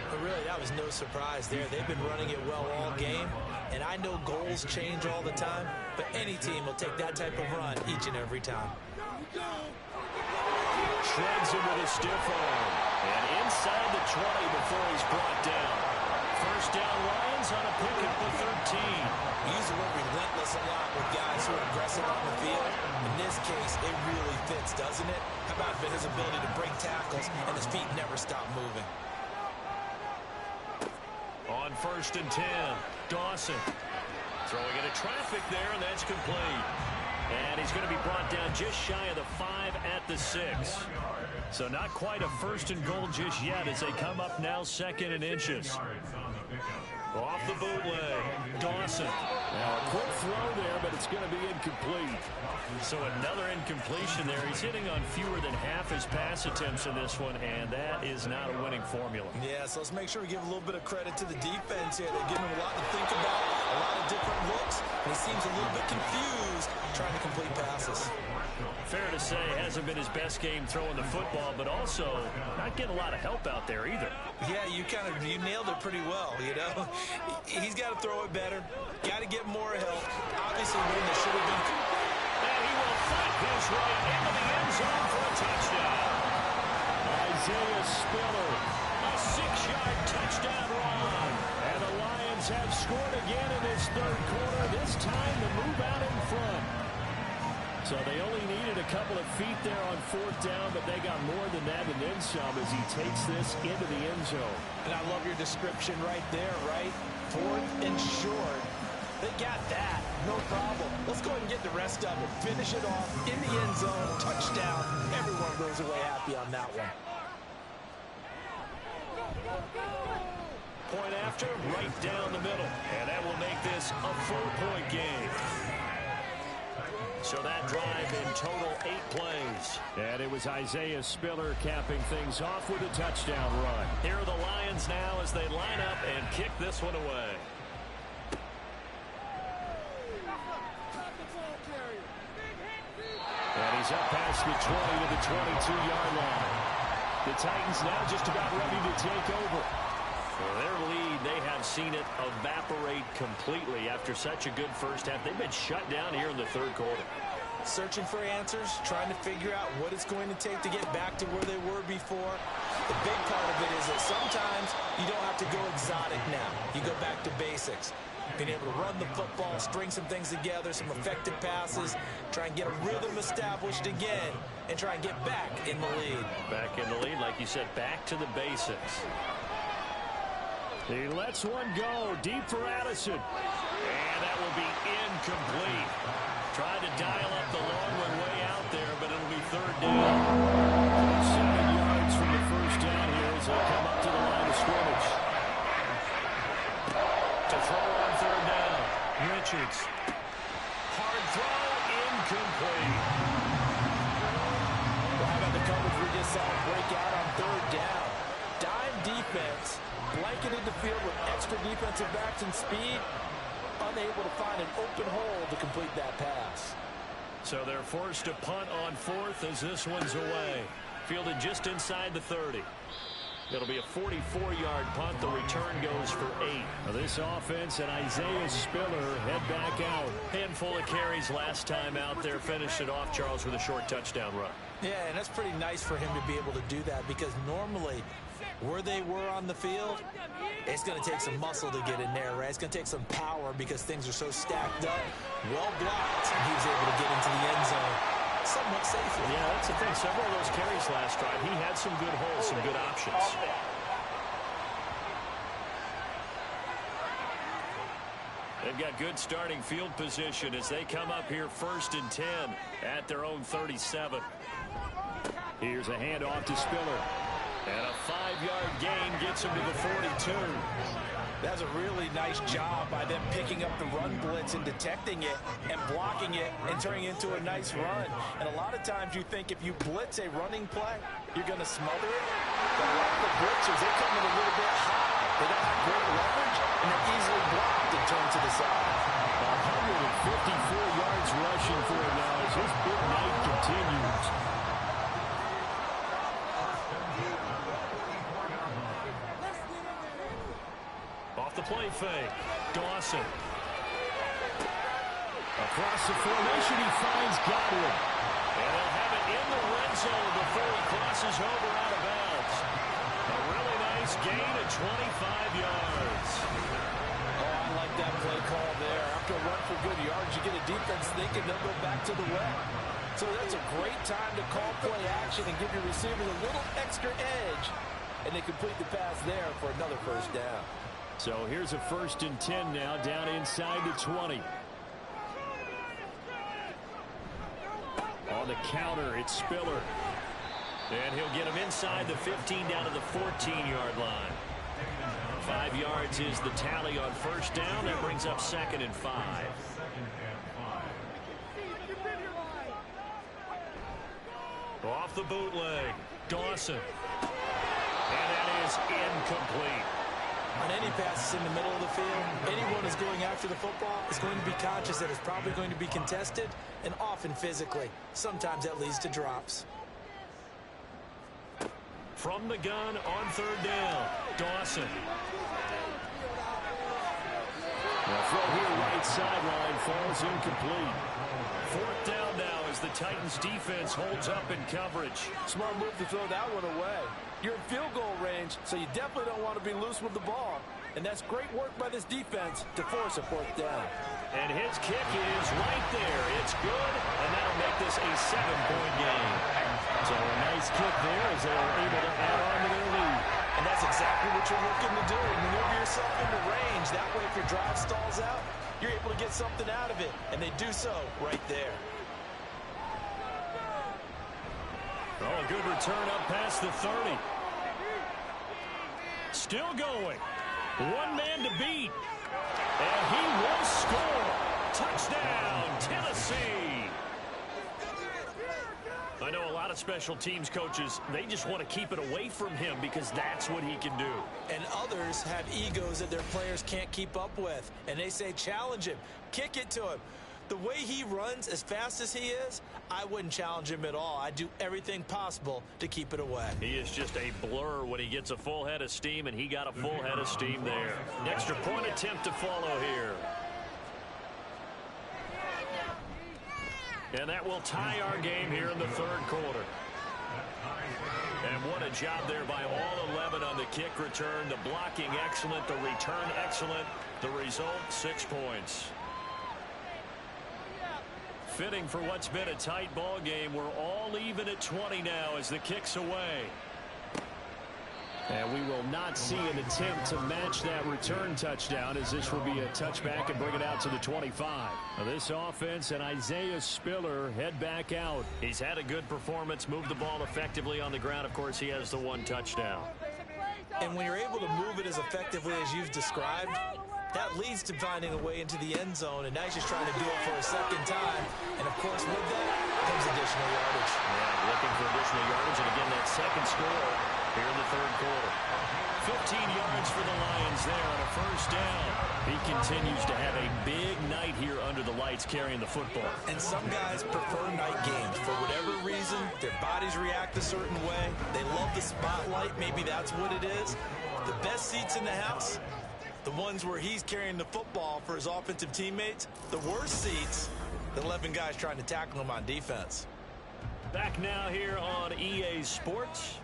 Speaker 4: But really, that was no surprise there. They've been running it well all game. And I know goals change all the time, but any team will take that type of run each and every time.
Speaker 3: Shreds him with a stiff arm. And inside the 20 before he's brought down. First down Lions on a pickup of 13.
Speaker 4: We use the word relentless a lot with guys who are aggressive on the field. In this case, it really fits, doesn't it? How about his ability to break tackles and his feet never stop moving?
Speaker 3: On 1st and 10, Dawson. Throwing into traffic there, and that's complete. And he's going to be brought down just shy of the 5 at the 6. So not quite a 1st and goal just yet as they come up now 2nd and inches. Off the bootleg, Dawson.
Speaker 2: Now a quick throw there, but it's going to be incomplete.
Speaker 3: So another incompletion there. He's hitting on fewer than half his pass attempts in this one, and that is not a winning formula.
Speaker 4: Yeah, so let's make sure we give a little bit of credit to the defense here. They're giving him a lot to think about, a lot of different looks, and he seems a little bit confused trying to complete passes.
Speaker 3: Fair to say, hasn't been his best game throwing the football, but also not getting a lot of help out there either.
Speaker 4: Yeah, you nailed it pretty well, you know. He's got to throw it better, got to get more help. Obviously, one that should have been.
Speaker 3: And he will fight his way into the end zone for a touchdown.
Speaker 2: Isaiah Spiller.
Speaker 3: A 6-yard touchdown run.
Speaker 2: And the Lions have scored again in this third quarter, this time to move out in front. So they only needed a couple of feet there on 4th down, but they got more than that and then some as he takes this into the end zone.
Speaker 4: And I love your description right there, right? 4th and short. They got that. No problem. Let's go ahead and get the rest of it. Finish it off in the end zone. Touchdown. Everyone goes away happy on that one.
Speaker 3: Point after, right down the middle. And that will make this a 4-point game. So that drive in total 8 plays.
Speaker 2: And it was Isaiah Spiller capping things off with a touchdown run.
Speaker 3: Here are the Lions now as they line up and kick this one away.
Speaker 2: And he's up past the 20 to the 22-yard line. The Titans now just about ready to take over.
Speaker 3: For their lead, they have seen it evaporate completely after such a good first half. They've been shut down here in the third quarter.
Speaker 4: Searching for answers, trying to figure out what it's going to take to get back to where they were before. The big part of it is that sometimes you don't have to go exotic now. You go back to basics. Being able to run the football, string some things together, some effective passes, try and get a rhythm established again, and try and get back in the lead.
Speaker 3: Back in the lead, like you said, back to the basics.
Speaker 2: He lets one go deep for Addison.
Speaker 3: And that will be incomplete. Tried to dial up the long one way out there, but it'll be third down.
Speaker 2: 7 yards from the first down here as they come up to the line of scrimmage.
Speaker 3: To throw on third down, Richards. Hard throw, incomplete.
Speaker 4: Well, how about the coverage we just saw break out on third down? Dime defense, blanketed the field with extra defensive backs and speed, unable to find an open hole to complete that pass.
Speaker 3: So they're forced to punt on fourth as this one's away. Fielded just inside the 30. It'll be a 44-yard punt. The return goes for 8.
Speaker 2: Now this offense and Isaiah Spiller head back out.
Speaker 3: Handful of carries last time out there. Finished it off, Charles, with a short touchdown run.
Speaker 4: Yeah, and that's pretty nice for him to be able to do that because normally where they were on the field, it's going to take some muscle to get in there, right? It's going to take some power because things are so stacked up. Well blocked, and he was able to get into the end zone somewhat safely.
Speaker 3: Yeah, that's the thing. Several of those carries last drive, he had some good holes, some good options. They've got good starting field position as they come up here 1st and 10 at their own 37.
Speaker 2: Here's a handoff to Spiller.
Speaker 3: And a 5-yard gain gets him to the 42.
Speaker 4: That's a really nice job by them picking up the run blitz and detecting it and blocking it and turning it into a nice run. And a lot of times you think if you blitz a running play, you're going to smother it. But a lot of the blitzers, they come in a little bit high. They don't have great leverage, and they're easily blocked and turned to the side.
Speaker 2: 154 yards rushing for him now as his big night continues.
Speaker 3: Off the play fake, Dawson.
Speaker 2: Across the formation, he finds Godwin.
Speaker 3: And they'll have it in the red zone before he crosses over out of bounds. A really nice gain of 25 yards.
Speaker 4: Oh, I like that play call there. After a run for good yards, you get a defense thinking they'll go back to the wet. So that's a great time to call play action and give your receivers a little extra edge. And they complete the pass there for another first down.
Speaker 2: So here's a 1st and 10 now, down inside the 20. On the counter, it's Spiller.
Speaker 3: And he'll get him inside the 15 down to the 14-yard line. 5 yards is the tally on first down. That brings up 2nd and 5. Off the bootleg, Dawson. And that is incomplete.
Speaker 4: On any passes in the middle of the field, anyone who's going after the football is going to be conscious that it's probably going to be contested and often physically. Sometimes that leads to drops.
Speaker 3: From the gun on third down, Dawson.
Speaker 2: The throw here right sideline falls incomplete.
Speaker 3: 4th down now as the Titans defense holds up in coverage.
Speaker 4: Smart move to throw that one away. You're in field goal range, so you definitely don't want to be loose with the ball. And that's great work by this defense to force a 4th down.
Speaker 3: And his kick is right there. It's good, and that'll make this a 7-point game.
Speaker 2: So a nice kick there as they are able to add on to their lead.
Speaker 4: And that's exactly what you're looking to do. Maneuver yourself into range. That way, if your drive stalls out, you're able to get something out of it, and they do so right there.
Speaker 3: Oh, a good return up past the 30. Still going. One man to beat. And he will score. Touchdown, Tennessee. I know a lot of special teams coaches, they just want to keep it away from him because that's what he can do.
Speaker 4: And others have egos that their players can't keep up with. And they say, challenge him. Kick it to him. The way he runs as fast as he is, I wouldn't challenge him at all. I'd do everything possible to keep it away.
Speaker 3: He is just a blur when he gets a full head of steam, and he got a full head of steam there. Extra point attempt to follow here. And that will tie our game here in the third quarter. And what a job there by all 11 on the kick return. The blocking excellent, the return excellent. The result, 6 points. Fitting for what's been a tight ball game. We're all even at 20 now as the kick's away.
Speaker 2: And we will not see an attempt to match that return touchdown, as this will be a touchback and bring it out to the 25. Now this offense and Isaiah Spiller head back out.
Speaker 3: He's had a good performance, moved the ball effectively on the ground. Of course, he has the 1 touchdown.
Speaker 4: And when you're able to move it as effectively as you've described, that leads to finding a way into the end zone, and now he's just trying to do it for a second time. And, of course, with that comes additional yardage.
Speaker 3: Yeah, looking for additional yardage, and again, that second score here in the third quarter. 15 yards for the Lions there on a first down. He continues to have a big night here under the lights carrying the football.
Speaker 4: And some guys prefer night games. For whatever reason, their bodies react a certain way. They love the spotlight. Maybe that's what it is. The best seats in the house, the ones where he's carrying the football for his offensive teammates. The worst seats, the 11 guys trying to tackle him on defense.
Speaker 3: Back now here on EA Sports.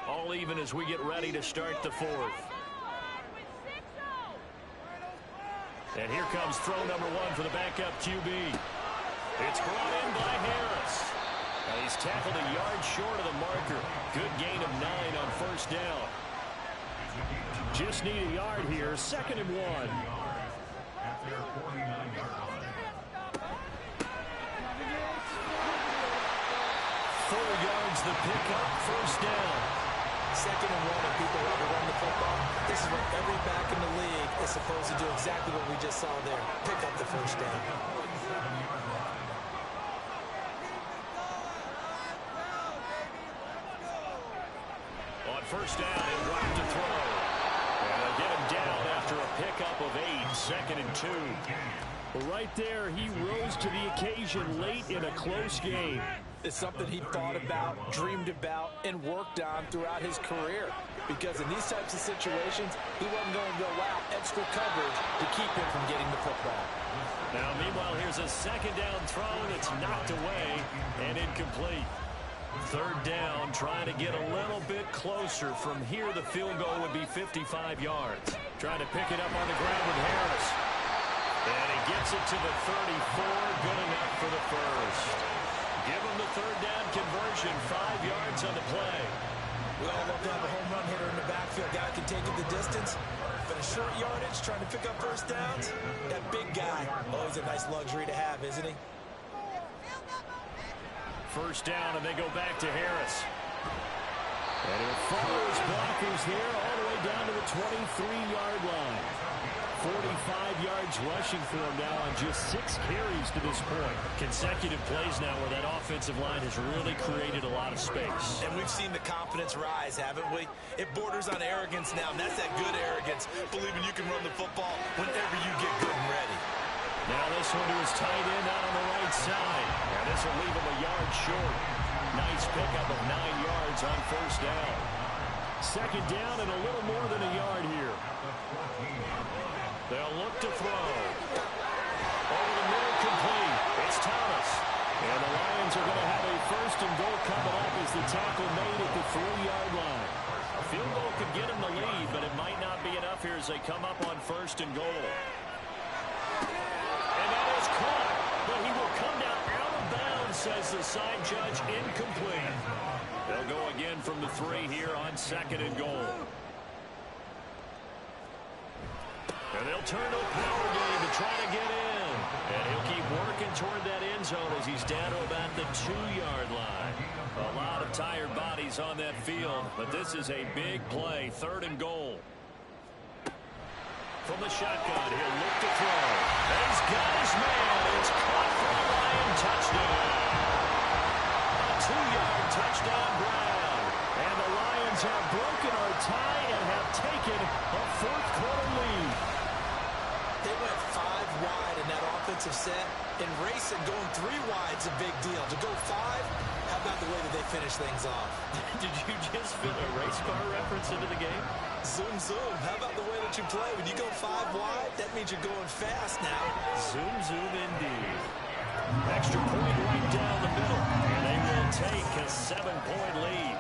Speaker 3: All even as we get ready to start the fourth. And here comes throw number 1 for the backup QB. It's brought in by Harris. And he's tackled a yard short of the marker. Good gain of 9 on first down.
Speaker 2: Just need a yard here. 2nd and 1.
Speaker 5: At their 49-yard line.
Speaker 3: 4 yards the pickup, first down.
Speaker 4: 2nd and 1, and people want to run the football. This is what every back in the league is supposed to do, exactly what we just saw there. Pick up the first down.
Speaker 3: On first down, and right to throw. And they'll get him down after a pickup of 8, 2nd and 2.
Speaker 2: Right there, he rose to the occasion late in a close game.
Speaker 4: It's something he thought about, dreamed about, and worked on throughout his career. Because in these types of situations, he wasn't going to allow extra coverage to keep him from getting the football.
Speaker 3: Now, meanwhile, here's a 2nd down throw that's knocked away and incomplete. 3rd down, trying to get a little bit closer. From here, the field goal would be 55 yards. Trying to pick it up on the ground with Harris. And he gets it to the 34, good enough for the first. Give him the 3rd down conversion, 5 yards on the play.
Speaker 4: We all love to have a home run hitter in the backfield. Guy can take it the distance. But a short yardage, trying to pick up first downs, that big guy, always a nice luxury to have, isn't he?
Speaker 3: First down, and they go back to Harris.
Speaker 2: And he'll follow his blockers there all the way down to the 23-yard line. 45 yards rushing for him now on just 6 carries to this point.
Speaker 3: Consecutive plays now where that offensive line has really created a lot of space.
Speaker 4: And we've seen the confidence rise, haven't we? It borders on arrogance now, and that's that good arrogance, believing you can run the football whenever you get good and ready.
Speaker 3: Now this one to his tight end out on the right side. And this will leave him a yard short. Nice pickup of 9 yards on first down.
Speaker 2: 2nd down and a little more than a yard here.
Speaker 3: They'll look to throw. Over the middle, complete. It's Thomas.
Speaker 2: And the Lions are going to have a 1st and goal coming up as the tackle made at the 3-yard line.
Speaker 3: A field goal could get him the lead, but it might not be enough here as they come up on 1st and goal. And that is caught, but he will come down out of bounds, says the side judge, incomplete. They'll go again from the 3 here on 2nd and goal. And they'll turn to a power game to try to get in. And he'll keep working toward that end zone as he's down to about the 2-yard line. A lot of tired bodies on that field, but this is a big play, 3rd and goal. From the shotgun, he'll look to throw. And he's got his man. It's caught for a Lion touchdown. A 2-yard touchdown Brown.
Speaker 2: And the Lions have broken our tie and have taken a 4th-quarter lead.
Speaker 4: They went 5 wide in that offensive set. In racing, going 3 wide's a big deal. To go 5, how about the way that they finish things off?
Speaker 3: Did you just fit a race car reference into the game?
Speaker 4: Zoom, zoom. How about the way that you play? When you go 5 wide, that means you're going fast now.
Speaker 3: Zoom, zoom indeed. Extra point right down the middle. And they will take a 7-point lead.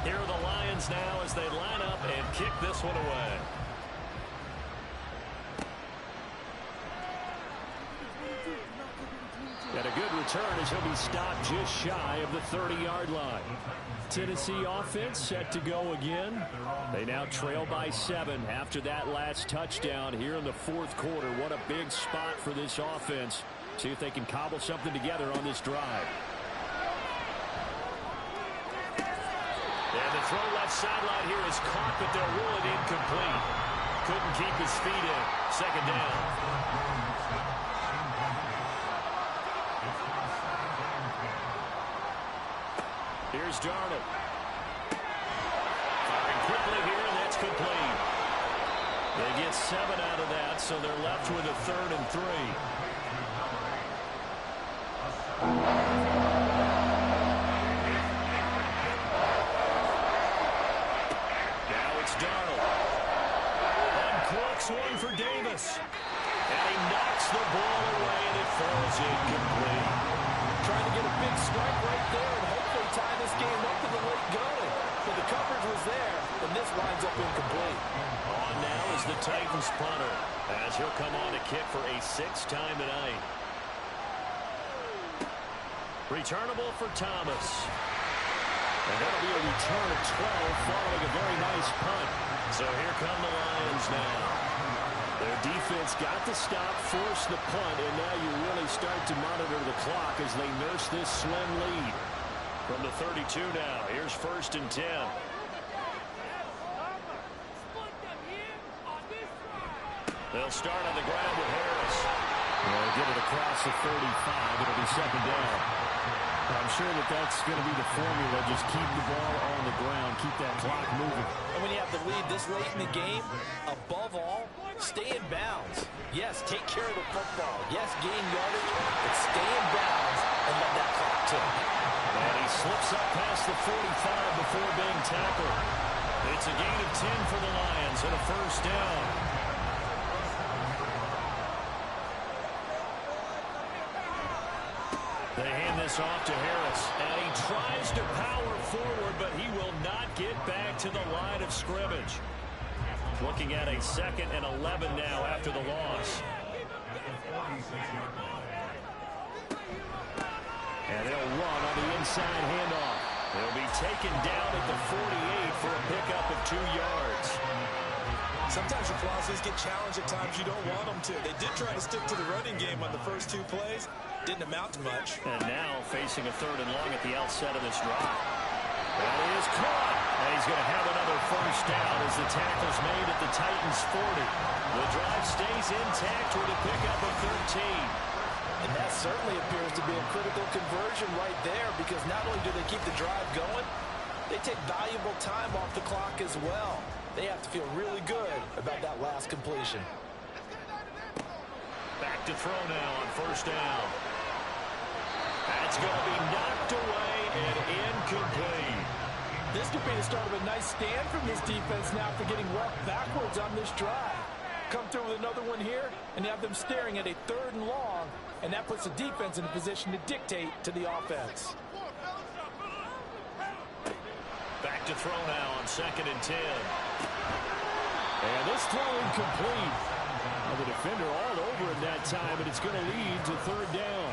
Speaker 3: Here are the Lions now as they line up and kick this one away.
Speaker 2: And a good return as he'll be stopped just shy of the 30-yard line. Tennessee offense set to go again. They now trail by 7 after that last touchdown here in the 4th quarter. What a big spot for this offense. See if they can cobble something together on this drive.
Speaker 3: And the throw left sideline here is caught, but they'll rule it incomplete. Couldn't keep his feet in. 2nd down. Here's Darnold. Firing quickly here, and that's complete. They get 7 out of that, so they're left with a 3rd and 3. Now it's Darnold. Unclocks one for Davis. And he knocks the ball away, and it falls incomplete.
Speaker 4: Trying to get a big strike right there and hopefully tie this game up in the late going. But the coverage was there, and this winds up incomplete.
Speaker 3: On now is the Titans punter, as he'll come on to kick for a 6th time tonight. Returnable for Thomas. And that'll be a return of 12 following a very nice punt. So here come the Lions now. Their defense got the stop, forced the punt, and now you really start to monitor the clock as they nurse this slim lead. From the 32 now, here's 1st and 10. They'll start on the ground with Harris.
Speaker 2: They'll get it across the 35. It'll be 2nd down. I'm sure that that's going to be the formula. Just keep the ball on the ground. Keep that clock moving.
Speaker 4: And when you have the lead this late in the game, above all, stay in bounds. Yes, take care of the football. Yes, gain yardage, but stay in bounds and let that clock tick.
Speaker 3: And he slips up past the 45 before being tackled. It's a gain of 10 for the Lions and a 1st down. They hand this off to Harris, and he tries to power forward, but he will not get back to the line of scrimmage. Looking at a 2nd and 11 now after the loss.
Speaker 2: And they'll run on the inside handoff.
Speaker 3: They'll be taken down at the 48 for a pickup of 2 yards.
Speaker 4: Sometimes your clauses get challenged at times you don't want them to. They did try to stick to the running game on the first 2 plays. Didn't amount to much.
Speaker 3: And now facing a 3rd and long at the outset of this drive. That is caught. And he's going to have another 1st down as the tackle's made at the Titans 40. The drive stays intact with a pickup of 13.
Speaker 4: And that certainly appears to be a critical conversion right there, because not only do they keep the drive going, they take valuable time off the clock as well. They have to feel really good about that last completion.
Speaker 3: Back to throw now on 1st down. That's going to be knocked away and incomplete.
Speaker 4: This could be the start of a nice stand from this defense now for getting walked backwards on this drive. Come through with another one here, and you have them staring at a 3rd and long, and that puts the defense in a position to dictate to the offense.
Speaker 3: Back to throw now on 2nd and 10.
Speaker 2: And this throw incomplete. Well, the defender all over it that time, and it's going to lead to 3rd down.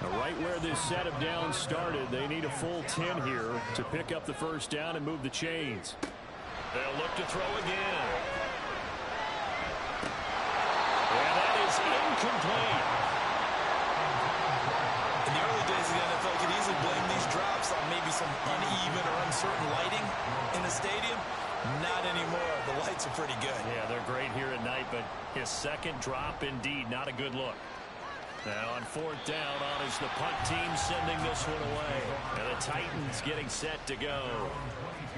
Speaker 2: Now, right where this set of downs started, they need a full 10 here to pick up the 1st down and move the chains.
Speaker 3: They'll look to throw again. And that is incomplete.
Speaker 4: In the early days of the NFL, you could easily blame these drops on maybe some uneven or uncertain lighting in the stadium. Not anymore. The lights are pretty good.
Speaker 3: Yeah, they're great here at night, but his second drop, indeed, not a good look. Now on fourth down, on is the punt team sending this one away. And the Titans getting set to go.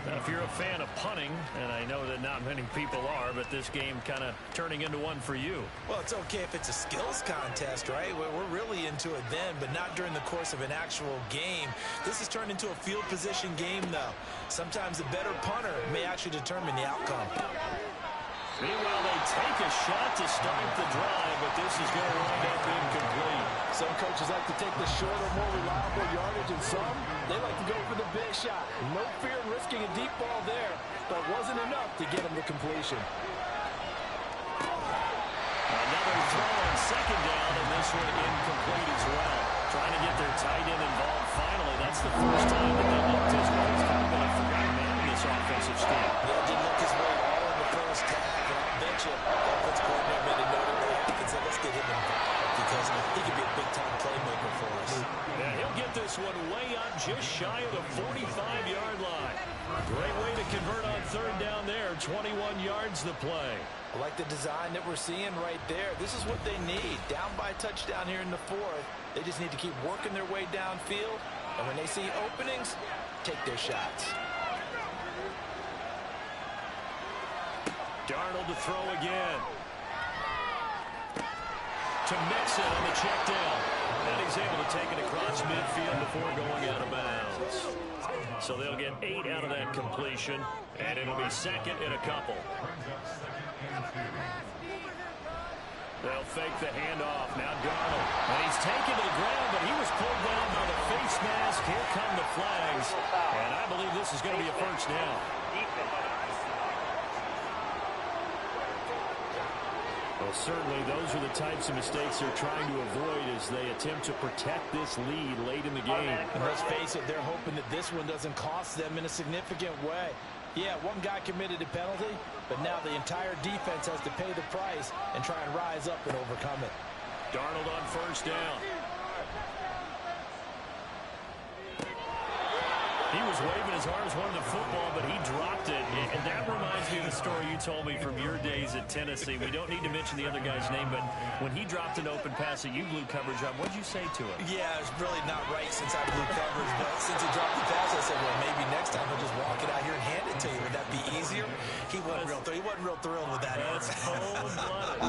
Speaker 3: Now, if you're a fan of punting, and I know that not many people are, but this game kind of turning into one for you.
Speaker 4: Well, it's okay if it's a skills contest, right? We're really into it then, but not during the course of an actual game. This has turned into a field position game, though. Sometimes the better punter may actually determine the outcome.
Speaker 3: Meanwhile, they take a shot to start the drive, but this is going to wind up incomplete.
Speaker 7: Some coaches like to take the shorter, more reliable yardage, and some, they like to go for the big shot. No fear in risking a deep ball there, but wasn't enough to get him the completion.
Speaker 3: Another throw on second down, and this one incomplete as well. Trying to get their tight end involved finally. That's the first time that they looked his way. It's kind of been a forgotten man in this offensive scheme.
Speaker 4: Yeah, didn't look his way all in the first half, and I'll bet you the offensive coordinator made a note of the half and said, let's get him involved because he could be a big-time playmaker for us.
Speaker 3: Yeah, he'll get this one way up just shy of the 45-yard line. Great way to convert on third down there. 21 yards the play.
Speaker 4: I like the design that we're seeing right there. This is what they need. Down by a touchdown here in the fourth. They just need to keep working their way downfield. And when they see openings, take their shots.
Speaker 3: Darnold to throw again. To Mixon on the check down. And he's able to take it across midfield before going out of bounds. So they'll get 8 out of that completion. And it'll be second and a couple. They'll fake the handoff. Now Darnold. And he's taken to the ground, but he was pulled down by the face mask. Here come the flags. And I believe this is going to be a first down. Well, certainly those are the types of mistakes they're trying to avoid as they attempt to protect this lead late in the game.
Speaker 4: And let's face it, they're hoping that this one doesn't cost them in a significant way. Yeah, one guy committed a penalty, but now the entire defense has to pay the price and try and rise up and overcome it.
Speaker 3: Darnold on first down. He was waving his arms, wanted the football, but he dropped it. And that reminds me of the story you told me from your days at Tennessee. We don't need to mention the other guy's name, but when he dropped an open pass that you blew coverage on, what did you say to him?
Speaker 4: Yeah, it's really not right since I blew coverage, but since he dropped the pass, I said, well, maybe next time he'll just walk it out here and hand it to you. Would that be easier? He wasn't real thrilled with that.
Speaker 3: That's cold-blooded.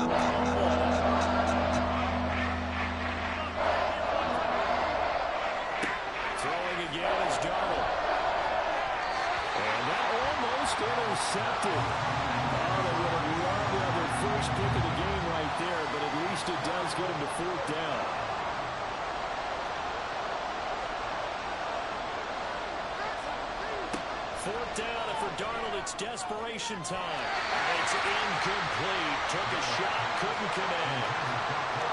Speaker 3: Throwing again is Darnold. And that almost intercepted. Oh, they would have loved to have their first pick of the game right there, but at least it does get them to fourth down. Fourth down, and for Darnold, it's desperation time. It's incomplete. Took a shot, couldn't connect.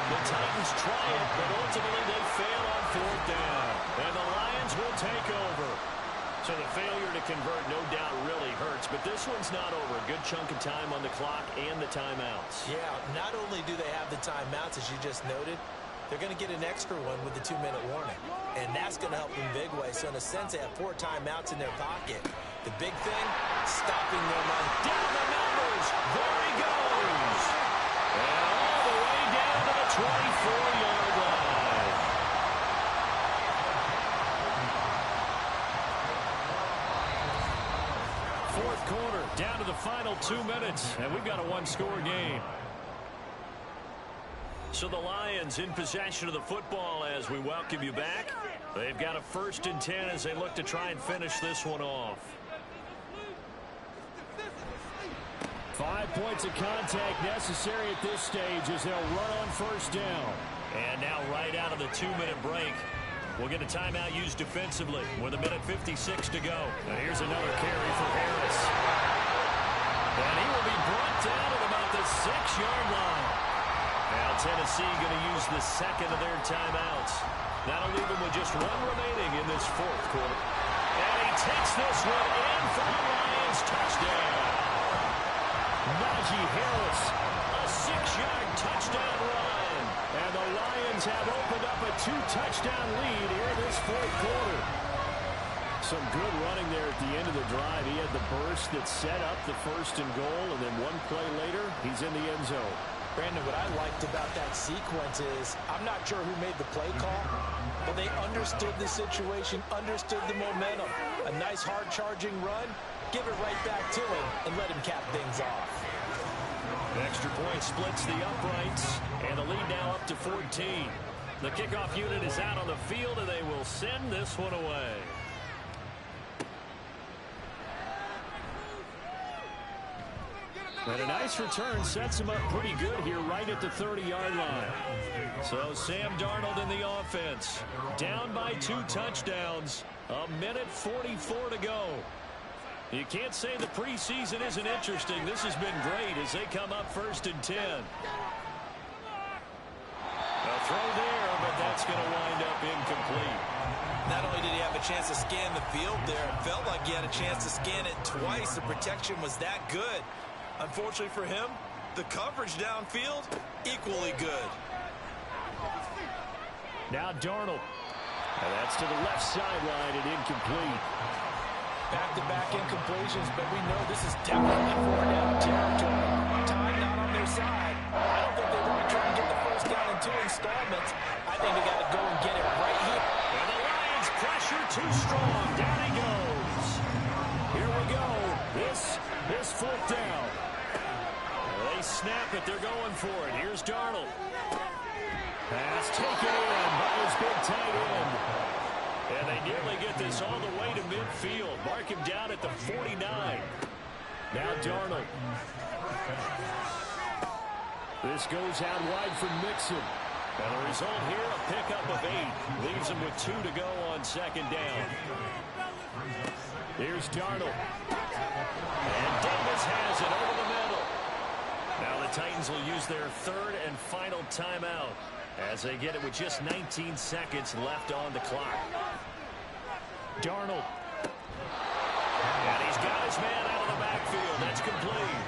Speaker 3: The Titans try it, but ultimately they fail on fourth down. And the Lions will take over. So the failure to convert no doubt really hurts, but this one's not over. A good chunk of time on the clock and the timeouts.
Speaker 4: Yeah, not only do they have the timeouts, as you just noted, they're going to get an extra one with the 2-minute warning. And that's going to help in big way. So in a sense, they have 4 timeouts in their pocket. The big thing, stopping them on
Speaker 3: down the numbers. There he goes. And all the way down to the 24-yard line. Fourth quarter, down to the final 2 minutes, and we've got a one-score game. So the Lions in possession of the football as we welcome you back. They've got a 1st and 10 as they look to try and finish this one off. 5 points of contact necessary at this stage as they'll run on first down. And now right out of the 2-minute break, we'll get a timeout used defensively with 1:56 to go. And here's another carry for Harris. And he will be brought down at about the 6-yard line. Now Tennessee going to use the second of their timeouts. That'll leave them with just one remaining in this fourth quarter. And he takes this one in for the Lions. Touchdown. Najee Harris, a 6-yard touchdown run. And the Lions have opened up a 2-touchdown lead here in this fourth quarter. Some good running there at the end of the drive. He had the burst that set up the 1st and goal, and then one play later, he's in the end zone.
Speaker 4: Brandon, what I liked about that sequence is I'm not sure who made the play call, but they understood the situation, understood the momentum. A nice hard-charging run, give it right back to him, and let him cap things off.
Speaker 3: Extra point splits the uprights, and the lead now up to 14. The kickoff unit is out on the field, and they will send this one away. And a nice return sets him up pretty good here right at the 30-yard line. So Sam Darnold in the offense. Down by 2 touchdowns. 1:44 to go. You can't say the preseason isn't interesting. This has been great as they come up 1st and 10. A throw there, but that's going to wind up incomplete.
Speaker 4: Not only did he have a chance to scan the field there, it felt like he had a chance to scan it twice. The protection was that good. Unfortunately for him, the coverage downfield, equally good.
Speaker 2: Now Darnold. And that's to the left sideline and incomplete.
Speaker 4: Back-to-back incompletions, but we know this is definitely 4-down territory. Time not on their side. I don't think they want to try and get the first down in 2 installments. I think they got to go and get it right here.
Speaker 3: And the Lions pressure too strong. Down he goes.
Speaker 2: Here we go. This is 4th down.
Speaker 3: They snap it. They're going for it. Here's Darnold.
Speaker 2: Pass taken in by his big tight end.
Speaker 3: And they nearly get this all the way to midfield. Mark him down at the 49.
Speaker 2: Now Darnold. This goes out wide for Mixon.
Speaker 3: And the result here, a pickup of 8. Leaves him with 2 to go on 2nd down.
Speaker 2: Here's Darnold.
Speaker 3: And Davis has it over the middle. Now the Titans will use their 3rd and final timeout as they get it with just 19 seconds left on the clock.
Speaker 2: Darnold.
Speaker 3: And he's got his man out of the backfield. That's complete.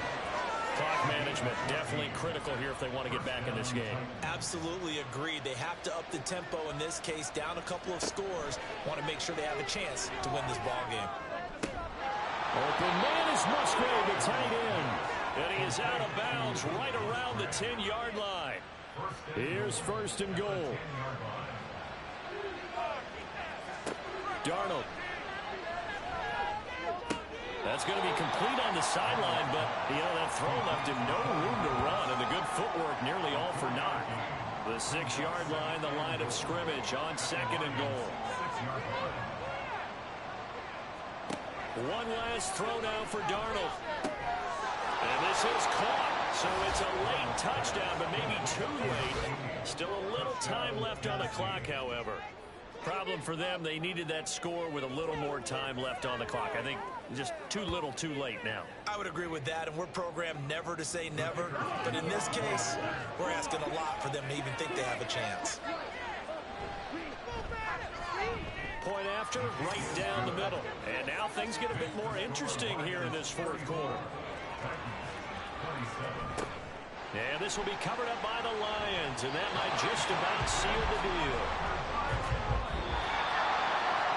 Speaker 3: Clock management definitely critical here if they want to get back in this game.
Speaker 4: Absolutely agreed. They have to up the tempo in this case, down a couple of scores. Want to make sure they have a chance to win this ball game.
Speaker 2: Open man is Musgrave, the tight end.
Speaker 3: And he is out of bounds right around the 10-yard line.
Speaker 2: Here's 1st and goal. Darnold.
Speaker 3: That's going to be complete on the sideline, but, that throw left him no room to run, and the good footwork nearly all for naught. The 6-yard line, the line of scrimmage on 2nd and goal. One last throw now for Darnold. And this is caught, so it's a late touchdown, but maybe too late. Still a little time left on the clock, however. Problem for them, they needed that score with a little more time left on the clock. I think just too little, too late now.
Speaker 4: I would agree with that, and we're programmed never to say never. But in this case, we're asking a lot for them to even think they have a chance.
Speaker 3: Point after, right down the middle. And now things get a bit more interesting here in this 4th quarter. And this will be covered up by the Lions, and that might just about seal the deal.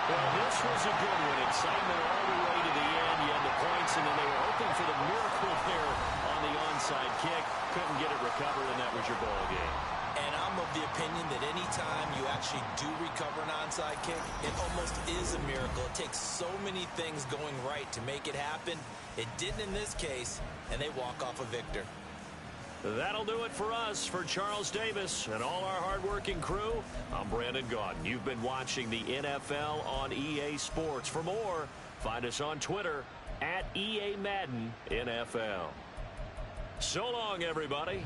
Speaker 3: Well, this was a good one. Excitement all the way to the end. You had the points, and then they were hoping for the miracle there on the onside kick. Couldn't get it recovered, and that was your ball game.
Speaker 4: And I'm of the opinion that any time you actually do recover an onside kick, it almost is a miracle. It takes so many things going right to make it happen. It didn't in this case, and they walk off a victor.
Speaker 3: That'll do it for us. For Charles Davis and all our hardworking crew, I'm Brandon Gaudin. You've been watching the NFL on EA Sports. For more, find us on Twitter @EA Madden NFL. So long, everybody.